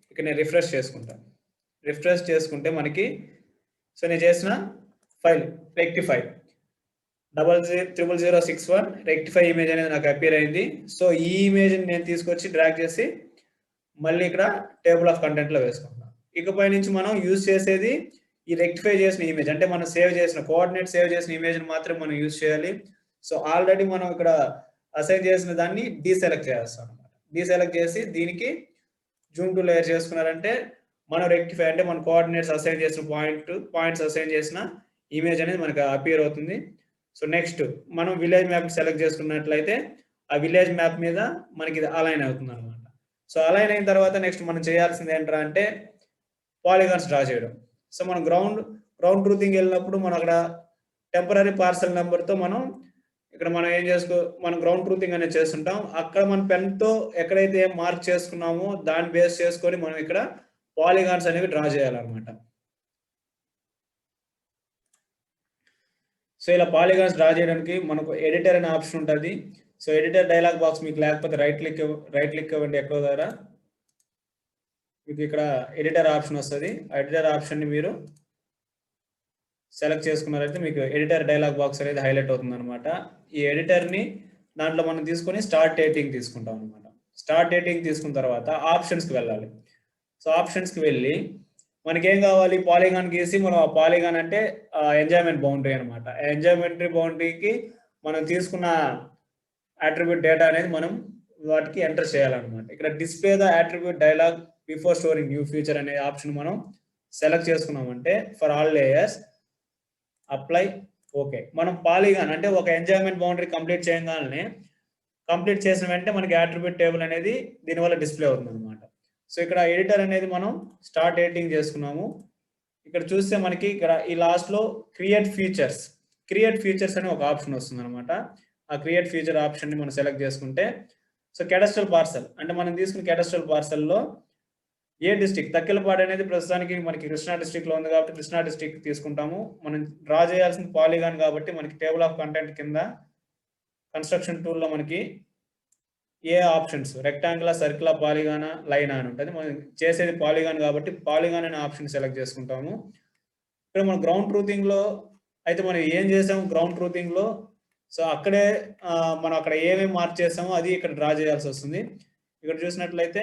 ఇక్కడ నేను రిఫ్రెష్ చేసుకుంటాను. రిఫ్రెష్ చేసుకుంటే మనకి సో నేను చేసిన ఫైల్ రెక్టిఫై 000061 రెక్టిఫై ఇమేజ్ అనేది నాకు అపియర్ అయింది. సో ఈ ఇమేజ్ నేను తీసుకొచ్చి డ్రాగ్ చేసి మళ్ళీ ఇక్కడ టేబుల్ ఆఫ్ కంటెంట్ లో వేసుకుంటున్నాం. ఇకపై నుంచి మనం యూజ్ చేసేది ఈ రెక్టిఫై చేసిన ఇమేజ్, అంటే మనం సేవ్ చేసిన కోఆర్డినేట్ సేవ్ చేసిన ఇమేజ్ మాత్రం మనం యూజ్ చేయాలి. సో ఆల్రెడీ మనం ఇక్కడ అసైన్ చేసిన దాన్ని డీసెలెక్ట్ చేస్తాం అనమాట. డీసెలెక్ట్ చేసి దీనికి జూమ్ టు లేయర్ చేసుకున్నారంటే మనం రెక్టిఫై అంటే మన కోఆర్డినేట్స్ అసైన్ చేసిన పాయింట్స్ అసైన్ చేసిన ఇమేజ్ అనేది మనకు అపియర్ అవుతుంది. సో నెక్స్ట్ మనం విలేజ్ మ్యాప్ సెలెక్ట్ చేసుకున్నట్లయితే ఆ విలేజ్ మ్యాప్ మీద మనకి ఇది అలైన్ అవుతుంది అనమాట. సో అలైన్ అయిన తర్వాత నెక్స్ట్ మనం చేయాల్సింది ఏంట్రా అంటే పాలిగాన్స్ డ్రా చేయడం. సో మనం గ్రౌండ్ ట్రూతింగ్ వెళ్ళినప్పుడు మనం అక్కడ టెంపరీ పార్సల్ నెంబర్తో మనం ఇక్కడ మనం మనం గ్రౌండ్ ట్రూతింగ్ అనేది చేస్తుంటాం. అక్కడ మన పెన్తో ఎక్కడైతే మార్క్ చేసుకున్నామో దాన్ని బేస్ చేసుకొని మనం ఇక్కడ పాలిగాన్స్ అనేవి డ్రా చేయాలన్నమాట. సో ఇలా పాలిగాన్స్ డ్రా చేయడానికి మనకు ఎడిటర్ అనే ఆప్షన్ ఉంటుంది. సో ఎడిటర్ డైలాగ్ బాక్స్ మీకు లేకపోతే రైట్ క్లిక్ ఇవ్వండి ఎక్కడో దగ్గర, మీకు ఇక్కడ ఎడిటర్ ఆప్షన్ వస్తుంది. ఆ ఎడిటర్ ఆప్షన్ని మీరు సెలెక్ట్ చేసుకున్నారైతే మీకు ఎడిటర్ డైలాగ్ బాక్స్ అనేది హైలైట్ అవుతుంది అనమాట. ఈ ఎడిటర్ని దాంట్లో మనం తీసుకొని స్టార్ట్ ఎడిటింగ్ తీసుకుంటాం అనమాట. స్టార్ట్ ఎడిటింగ్ తీసుకున్న తర్వాత ఆప్షన్స్కి వెళ్ళాలి. సో ఆప్షన్స్కి వెళ్ళి మనకేం కావాలి, పాలిగాన్ గీసి మనం ఆ పాలిగాన్ అంటే ఎంజాయ్మెంట్ బౌండరీ అనమాట. ఎంజాయ్మెంట్ బౌండరీకి మనం తీసుకున్న అట్రిబ్యూట్ డేటా అనేది మనం వాటికి ఎంటర్ చేయాలన్నమాట. ఇక్కడ display the attribute dialogue before storing new feature అనే ఆప్షన్ మనం సెలెక్ట్ చేసుకున్నామంటే for all layers apply okay. మనం పాలిగాన్ అంటే ఒక ఎంజాయ్మెంట్ బౌండరీ కంప్లీట్ చేసిన వెంటనే మనకి అట్రిబ్యూట్ టేబుల్ అనేది దీనివల్ల డిస్ప్లే అవుతుంది అనమాట. సో ఇక్కడ ఎడిటర్ అనేది మనం స్టార్ట్ ఎడిటింగ్ చేసుకున్నాము. ఇక్కడ చూస్తే మనకి ఇక్కడ ఈ లాస్ట్లో క్రియేట్ ఫీచర్స్ అనే ఒక ఆప్షన్ వస్తుంది అనమాట. ఆ క్రియేట్ ఫీచర్ ఆప్షన్ని మనం సెలెక్ట్ చేసుకుంటే సో కెడస్ట్రల్ పార్సల్ అంటే మనం తీసుకున్న కెడస్ట్రల్ పార్సల్లో ఏ డిస్ట్రిక్ట్, తక్కిలపాడు అనేది ప్రస్తుతానికి మనకి కృష్ణా డిస్ట్రిక్ట్లో ఉంది కాబట్టి కృష్ణా డిస్ట్రిక్ట్ తీసుకుంటాము. మనం డ్రా చేయాల్సిన పాలిగాన్ కాబట్టి మనకి టేబుల్ ఆఫ్ కంటెంట్ కింద కన్స్ట్రక్షన్ టూల్లో మనకి ఏ ఆప్షన్స్ రెక్టాంగులర్, సర్కిల్, పాలిగానా, లైన్ అని ఉంటుంది. మనం చేసేది పాలిగాన్ కాబట్టి పాలిగాన్ అనే ఆప్షన్ సెలెక్ట్ చేసుకుంటాము. ఇక్కడ మన గ్రౌండ్ ట్రూతింగ్లో అయితే మనం ఏం చేసాము గ్రౌండ్ ట్రూతింగ్లో, సో అక్కడే మనం అక్కడ ఏమేమి మార్క్ చేసామో అది ఇక్కడ డ్రా చేయాల్సి వస్తుంది. ఇక్కడ చూసినట్లయితే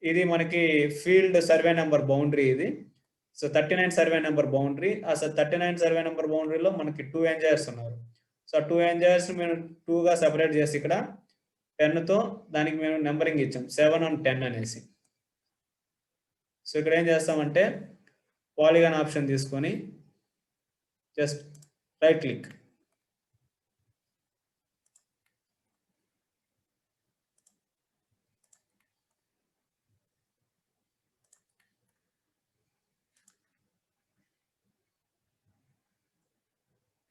ఇది మనకి ఫీల్డ్ సర్వే నెంబర్ బౌండరీ ఇది. So 39 survey number boundary. ఆ 39 సర్వే నెంబర్ బౌండరీలో మనకి 2 ఎంజాయర్స్ ఉన్నారు. సో 2 ఎంజాయర్స్ మేము 2గా సెపరేట్ చేసి ఇక్కడ పెన్నుతో దానికి మేము నెంబరింగ్ ఇచ్చాం 7 and 10 అనేసి. సో ఇక్కడ ఏం చేస్తామంటే పాలిగాన్ ఆప్షన్ తీసుకొని జస్ట్ రైట్ క్లిక్,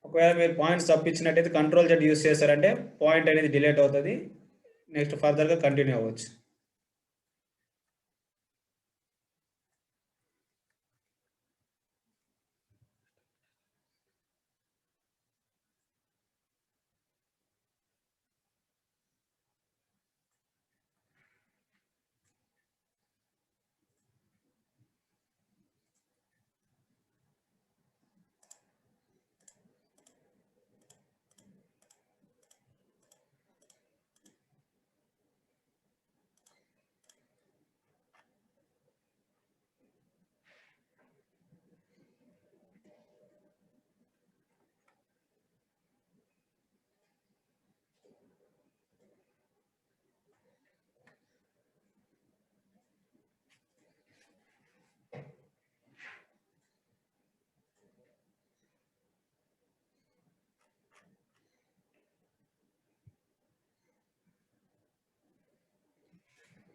ఒకవేళ మీరు పాయింట్స్ తప్పించినట్టయితే Ctrl+Z యూస్ చేశారంటే పాయింట్ అనేది డిలీట్ అవుతుంది. నెక్స్ట్ ఫర్దర్గా కంటిన్యూ అవ్వచ్చు.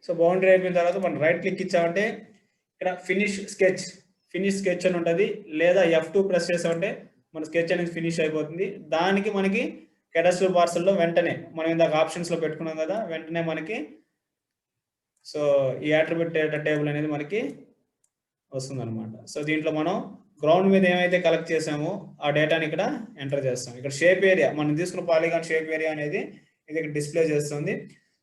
సో బౌండరీ అయిపోయిన తర్వాత మనం రైట్ క్లిక్ ఇచ్చామంటే ఇక్కడ ఫినిష్ స్కెచ్ అని ఉంటుంది. లేదా F2 ప్రెస్ చేసామంటే మన స్కెచ్ అనేది ఫినిష్ అయిపోతుంది. దానికి మనకి కెడస్ట్రల్ పార్సల్లో వెంటనే మనం ఇందాక ఆప్షన్స్లో పెట్టుకున్నాం కదా, వెంటనే మనకి సో ఈ అట్రిబ్యూట్ డేటా టేబుల్ అనేది మనకి వస్తుంది అనమాట. సో దీంట్లో మనం గ్రౌండ్ మీద ఏమైతే కలెక్ట్ చేసామో ఆ డేటాని ఇక్కడ ఎంటర్ చేస్తాం. ఇక్కడ షేప్ ఏరియా మనం తీసుకున్న పాలిగాన్ షేప్ ఏరియా అనేది ఇది ఇక్కడ డిస్ప్లే చేస్తుంది.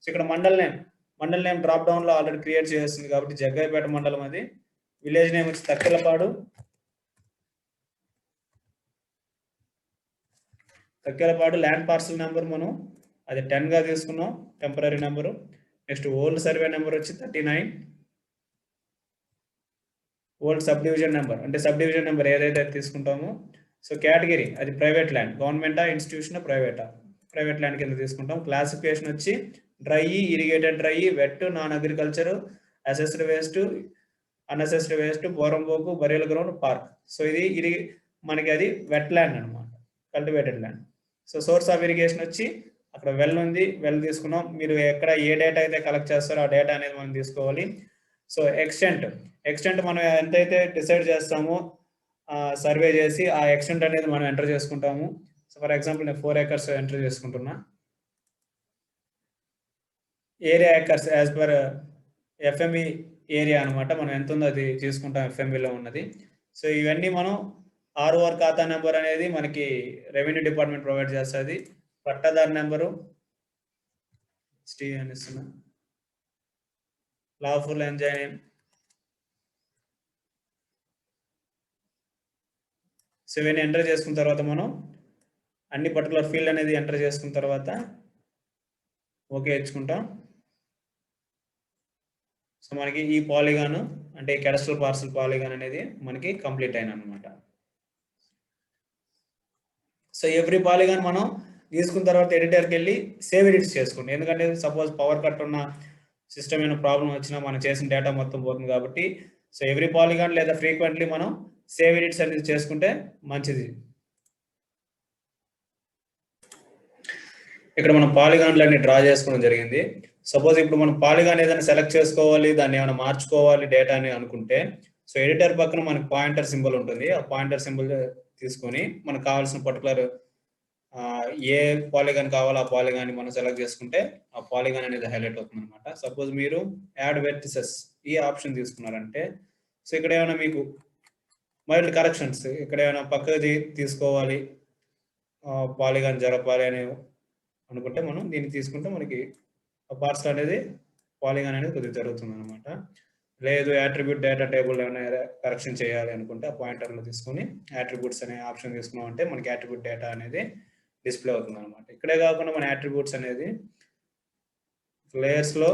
సో ఇక్కడ మండల్ నేమ్ డ్రాప్ డౌన్ లో ఆల్రెడీ క్రియేట్ చేస్తుంది కాబట్టి జగ్గయ్యపేట మండలం అది. విలేజ్ నేమ్ వచ్చి తక్కెలపాడు. ల్యాండ్ పార్సల్ నెంబర్ మనం అది 10 గా తీసుకున్నాం, temporary number. Next old survey number వచ్చి 39. ఓల్డ్ సబ్ డివిజన్ నెంబర్ అంటే సబ్ డివిజన్ నెంబర్ ఏదైతే తీసుకుంటామో. సో కేటగిరీ అది ప్రైవేట్ ల్యాండ్, గవర్నమెంటా ఇన్స్టిట్యూషన్ ప్రైవేటా, ప్రైవేట్ ల్యాండ్ కింద తీసుకుంటాం. క్లాసిఫికేషన్ వచ్చి dry, irrigated dry, wet, non agriculture, assessed waste, unassessed waste, poramboke, burial ground, park. So ఇది మనకి అది వెట్ ల్యాండ్ అనమాట, cultivated land. So source of irrigation వచ్చి అక్కడ వెల్ ఉంది, వెల్ తీసుకున్నాం. మీరు ఎక్కడ ఏ డేటా అయితే కలెక్ట్ చేస్తారో ఆ డేటా అనేది మనం తీసుకోవాలి. సో ఎక్స్టెంట్ మనం ఎంతైతే డిసైడ్ చేస్తామో సర్వే చేసి ఆ ఎక్స్టెంట్ అనేది మనం ఎంటర్ చేసుకుంటాము. సో ఫర్ ఎగ్జాంపుల్ నేను 4 acres ఎంటర్ చేసుకుంటున్నా. Area acres as per FME area అనమాట, మనం ఎంత ఉందో అది తీసుకుంటాం, ఎఫ్ఎంఈలో ఉన్నది. సో ఇవన్నీ మనం ఆర్ఓఆర్ ఖాతా నెంబర్ అనేది మనకి రెవెన్యూ డిపార్ట్మెంట్ ప్రొవైడ్ చేస్తుంది. పట్టాదారు నెంబరు అని ఇస్తున్నా, లాఫుల్ ఎంజాయ్. సో ఇవన్నీ ఎంటర్ చేసుకున్న తర్వాత మనం అన్ని పర్టికులర్ ఫీల్డ్ అనేది ఎంటర్ చేసుకున్న తర్వాత ఓకే ఇచ్చుకుంటాం. సో మనకి ఈ పాలిగాన్ అంటే ఈ కెడస్ట్రల్ పార్సల్ పాలిగాన్ అనేది మనకి కంప్లీట్ అయిన అనమాట. సో ఎవ్రీ పాలిగాన్ మనం తీసుకున్న తర్వాత ఎడిటర్కి వెళ్ళి సేవ్ ఎడిట్స్ చేసుకోండి. ఎందుకంటే సపోజ్ పవర్ కట్ ఉన్న సిస్టమ్ ఏమైనా ప్రాబ్లం వచ్చినా మనం చేసిన డేటా మొత్తం పోతుంది కాబట్టి. సో ఎవ్రీ పాలిగాన్ లేదా ఫ్రీక్వెంట్లీ మనం సేవ్ ఎడిట్స్ అనేది చేసుకుంటే మంచిది. ఇక్కడ మనం పాలిగాన్లన్నీ డ్రా చేసుకోవడం జరిగింది. సపోజ్ ఇప్పుడు మనం పాలిగాన్ ఏదైనా సెలెక్ట్ చేసుకోవాలి, దాన్ని ఏమైనా మార్చుకోవాలి డేటా అని అనుకుంటే, సో ఎడిటర్ పక్కన మనకు పాయింటర్ సింబల్ ఉంటుంది. ఆ పాయింటర్ సింబల్ తీసుకొని మనకు కావాల్సిన పర్టికులర్ ఏ పాలిగాన్ కావాలో ఆ పాలిగాన్ మనం సెలెక్ట్ చేసుకుంటే ఆ పాలిగాన్ అనేది హైలైట్ అవుతుంది అనమాట. సపోజ్ మీరు యాడ్ వెర్టిసెస్ ఈ ఆప్షన్ తీసుకున్నారంటే, సో ఇక్కడ ఏమైనా మీకు మైల్డ్ కరెక్షన్స్, ఇక్కడ ఏమైనా పక్కది తీసుకోవాలి, పాలిగాన్ జరపాలి అని అనుకుంటే మనం దీన్ని తీసుకుంటే మనకి ఆ పార్సల్ అనేది పాలిగాన్ అనేది కొద్దిగా జరుగుతుంది అనమాట. లేదు యాట్రిబ్యూట్ డేటా టేబుల్ ఏమైనా కరెక్షన్ చేయాలి అనుకుంటే ఆ పాయింటర్లో తీసుకొని యాట్రిబ్యూట్స్ అనే ఆప్షన్ తీసుకున్నాం అంటే మనకి యాట్రిబ్యూట్ డేటా అనేది డిస్ప్లే అవుతుంది అనమాట. ఇక్కడే కాకుండా మన యాట్రిబ్యూట్స్ అనేది లేయర్స్లో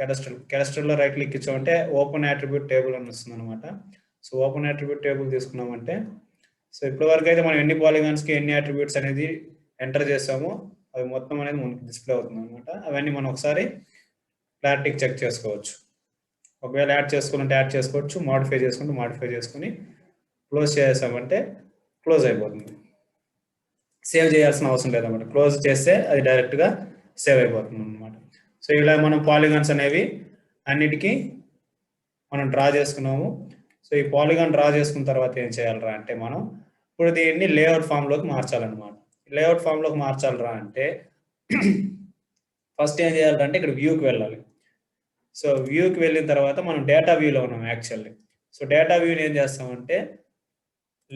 కెడస్ట్రల్లో రైట్ క్లిక్ ఇచ్చామంటే ఓపెన్ యాట్రిబ్యూట్ టేబుల్ అని వస్తుంది అనమాట. సో ఓపెన్ యాట్రిబ్యూట్ టేబుల్ తీసుకున్నామంటే, సో ఇప్పటివరకు అయితే మనం ఎన్ని పాలిగాన్స్కి ఎన్ని యాట్రిబ్యూట్స్ అనేది ఎంటర్ చేసామో అవి మొత్తం అనేది మనకి డిస్ప్లే అవుతుంది అనమాట. అవన్నీ మనం ఒకసారి క్లారిటీకి చెక్ చేసుకోవచ్చు. ఒకవేళ యాడ్ చేసుకోవాలంటే యాడ్ చేసుకోవచ్చు, మాడిఫై చేసుకుంటే మాడిఫై చేసుకుని క్లోజ్ చేసామంటే క్లోజ్ అయిపోతుంది. సేవ్ చేయాల్సిన అవసరం లేదన్నమాట. క్లోజ్ చేస్తే అది డైరెక్ట్గా సేవ్ అయిపోతుంది అనమాట. సో ఇలా మనం పాలిగాన్స్ అనేవి అన్నిటికీ మనం డ్రా చేసుకున్నాము. సో ఈ పాలిగాన్ డ్రా చేసుకున్న తర్వాత ఏం చేయాలరా అంటే మనం ఇప్పుడు దీన్ని లేఅవుట్ ఫామ్లోకి మార్చాలన్నమాట. లేఅవుట్ ఫామ్లోకి మార్చాలరా అంటే ఫస్ట్ ఏం చేయాలంటే ఇక్కడ వ్యూకి వెళ్ళాలి. సో వ్యూకి వెళ్ళిన తర్వాత మనం డేటా వ్యూలో ఉన్నాం యాక్చువల్లీ. సో డేటా వ్యూని ఏం చేస్తామంటే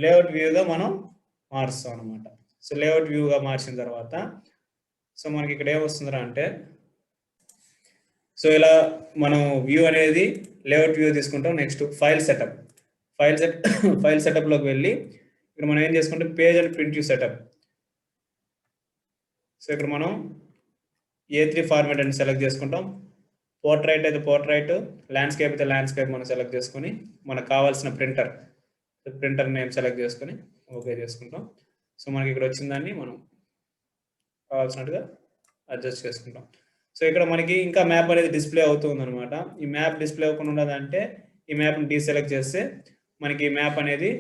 లేఅవుట్ వ్యూగా మనం మారుస్తాం అనమాట. సో లేఅవుట్ వ్యూగా మార్చిన తర్వాత సో మనకి ఇక్కడ ఏమొస్తుందిరా అంటే, సో ఇలా మనం వ్యూ అనేది లేఅవుట్ వ్యూ తీసుకుంటాం. నెక్స్ట్ ఫైల్ సెటప్లోకి వెళ్ళి ఇక్కడ మనం ఏం చేసుకుంటే page and print view setup. So ఇక్కడ మనం A3 ఫార్మాట్ అని సెలెక్ట్ చేసుకుంటాం. పోర్ట్రైట్ అయితే పోర్ట్రైట్, ల్యాండ్స్కేప్ అయితే ల్యాండ్స్కేప్ మనం సెలెక్ట్ చేసుకుని మనకు కావాల్సిన ప్రింటర్ నేమ్ సెలెక్ట్ చేసుకుని ఓకే చేసుకుంటాం. సో మనకి ఇక్కడ వచ్చిన దాన్ని మనం కావాల్సినట్టుగా అడ్జస్ట్ చేసుకుంటాం. సో ఇక్కడ మనకి ఇంకా మ్యాప్ అనేది డిస్ప్లే అవుతుంది అనమాట. ఈ మ్యాప్ డిస్ప్లే అవ్వకుండా ఉన్నదంటే ఈ మ్యాప్ని డీసెలెక్ట్ చేస్తే మనకి ఈ మ్యాప్ అనేది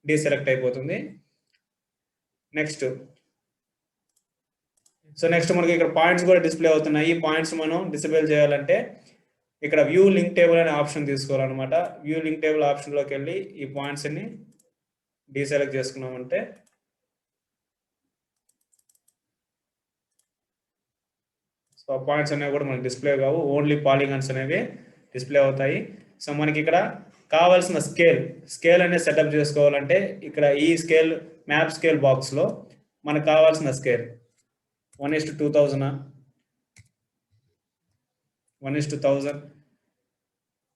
డీసెలెక్ట్ అయిపోతుంది. నెక్స్ట్ మనకి ఇక్కడ పాయింట్స్ కూడా డిస్ప్లే అవుతున్నాయి. ఈ పాయింట్స్ మనం డిసేబుల్ చేయాలంటే ఇక్కడ వ్యూ లింక్ టేబుల్ అనే ఆప్షన్ తీసుకోవాలన్నమాట. వ్యూ లింక్ టేబుల్ ఆప్షన్లోకి వెళ్ళి ఈ పాయింట్స్ని డీసెలెక్ట్ చేసుకున్నామంటే సో ఆ పాయింట్స్ అనేవి కూడా మనకి డిస్ప్లే కావు, ఓన్లీ పాలిగాన్స్ అనేవి డిస్ప్లే అవుతాయి. సో మనకి ఇక్కడ కావాల్సిన స్కేల్ అనేది సెటప్ చేసుకోవాలంటే ఇక్కడ ఈ స్కేల్ మ్యాప్ స్కేల్ బాక్స్లో మనకు కావాల్సిన స్కేల్ 1:2000 1:1000.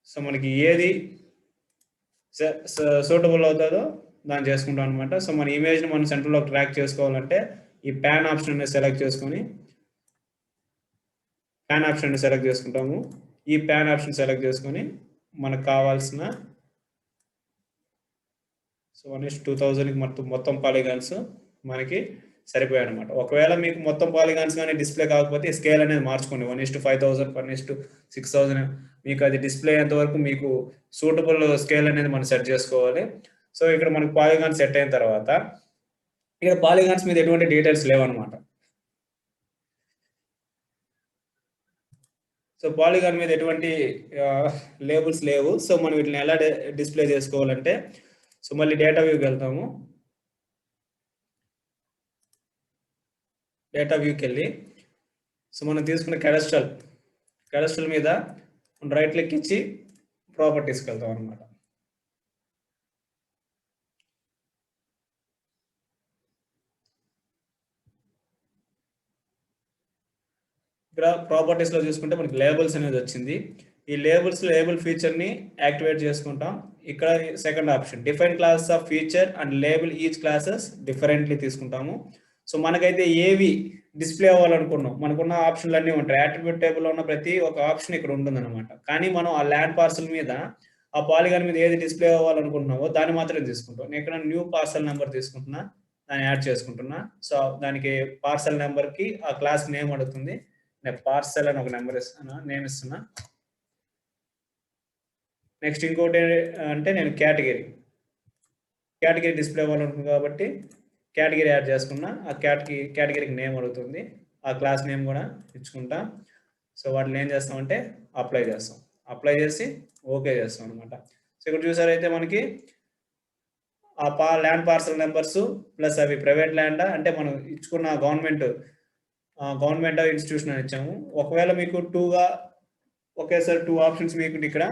సో మనకి ఏది సూటబుల్ అవుతుందో దాన్ని చేసుకుంటాం అనమాట. సో మన ఇమేజ్ని మనం సెంటర్లో ట్రాక్ చేసుకోవాలంటే ఈ ప్యాన్ ఆప్షన్ సెలెక్ట్ చేసుకుంటాము. ఈ ప్యాన్ ఆప్షన్ సెలెక్ట్ చేసుకొని మనకు కావాల్సిన సో 1:2000కి మొత్తం పాలిగాన్స్ మనకి సరిపోయాయి అనమాట. ఒకవేళ మీకు మొత్తం పాలిగాన్స్ కానీ డిస్ప్లే కాకపోతే స్కేల్ అనేది మార్చుకోండి, 1:5000, 1:6000 మీకు అది డిస్ప్లే అయ్యేంత వరకు మీకు సూటబుల్ స్కేల్ అనేది మనం సెట్ చేసుకోవాలి. సో ఇక్కడ మనకు పాలిగాన్స్ సెట్ అయిన తర్వాత ఇక్కడ పాలిగాన్స్ మీద ఎటువంటి డీటెయిల్స్ లేవన్నమాట. సో పాలిగాన్ మీద ఎటువంటి లేబుల్స్ లేవు. సో మనం వీటిని ఎలా డిస్ప్లే చేసుకోవాలంటే సో మళ్ళీ డేటా వ్యూకి వెళ్తాము. డేటా వ్యూకి వెళ్ళి సో మనం తీసుకున్న క్యాడస్ట్రల్ మీద రైట్ క్లిక్ ఇచ్చి ప్రాపర్టీస్కి వెళ్తాం అనమాట. ఇక్కడ ప్రాపర్టీస్లో చూసుకుంటే మనకి లేబుల్స్ అనేది వచ్చింది. ఈ లేబుల్ ఫీచర్ని యాక్టివేట్ చేసుకుంటాం. ఇక్కడ second option define classes of feature and label each classes differently తీసుకుంటాము. సో మనకైతే ఏవి డిస్ప్లే అవ్వాలనుకున్నాం, మనకున్న ఆప్షన్లు అన్నీ ఉంటాయి. అట్రిబ్యూట్ టేబుల్లో ఉన్న ప్రతి ఒక ఆప్షన్ ఇక్కడ ఉంటుందన్నమాట. కానీ మనం ఆ ల్యాండ్ పార్సల్ మీద ఆ పాలిగాన్ మీద ఏది డిస్ప్లే అవ్వాలనుకుంటున్నామో దాన్ని మాత్రమే తీసుకుంటాం. నేను ఇక్కడ న్యూ పార్సల్ నెంబర్ తీసుకుంటున్నా, దాన్ని యాడ్ చేసుకుంటున్నా. సో దానికి పార్సల్ నెంబర్కి ఆ క్లాస్ నేమ్ అడుగుతుంది. నేను పార్సల్ అని ఒక నెంబర్ నేమ్ ఇస్తున్నా. నెక్స్ట్ ఇంకోటి అంటే నేను కేటగిరీ డిస్ప్లే అవ్వాలనుకుంటున్నాను కాబట్టి కేటగిరీ యాడ్ చేసుకున్నా. ఆ కేటగిరీకి నేమ్ అడుగుతుంది, ఆ క్లాస్ నేమ్ కూడా ఇచ్చుకుంటా. సో వాటిని ఏం చేస్తామంటే అప్లై చేసి ఓకే చేస్తాం అనమాట. సో ఇక్కడ చూసారైతే మనకి ఆ ల్యాండ్ పార్సల్ నెంబర్స్ ప్లస్ అవి ప్రైవేట్ ల్యాండా అంటే మనం ఇచ్చుకున్న గవర్నమెంట్ ఇన్స్టిట్యూషన్ అని ఇచ్చాము. ఒకవేళ మీకు ఒకేసారి 2 ఆప్షన్స్ మీకు ఇక్కడ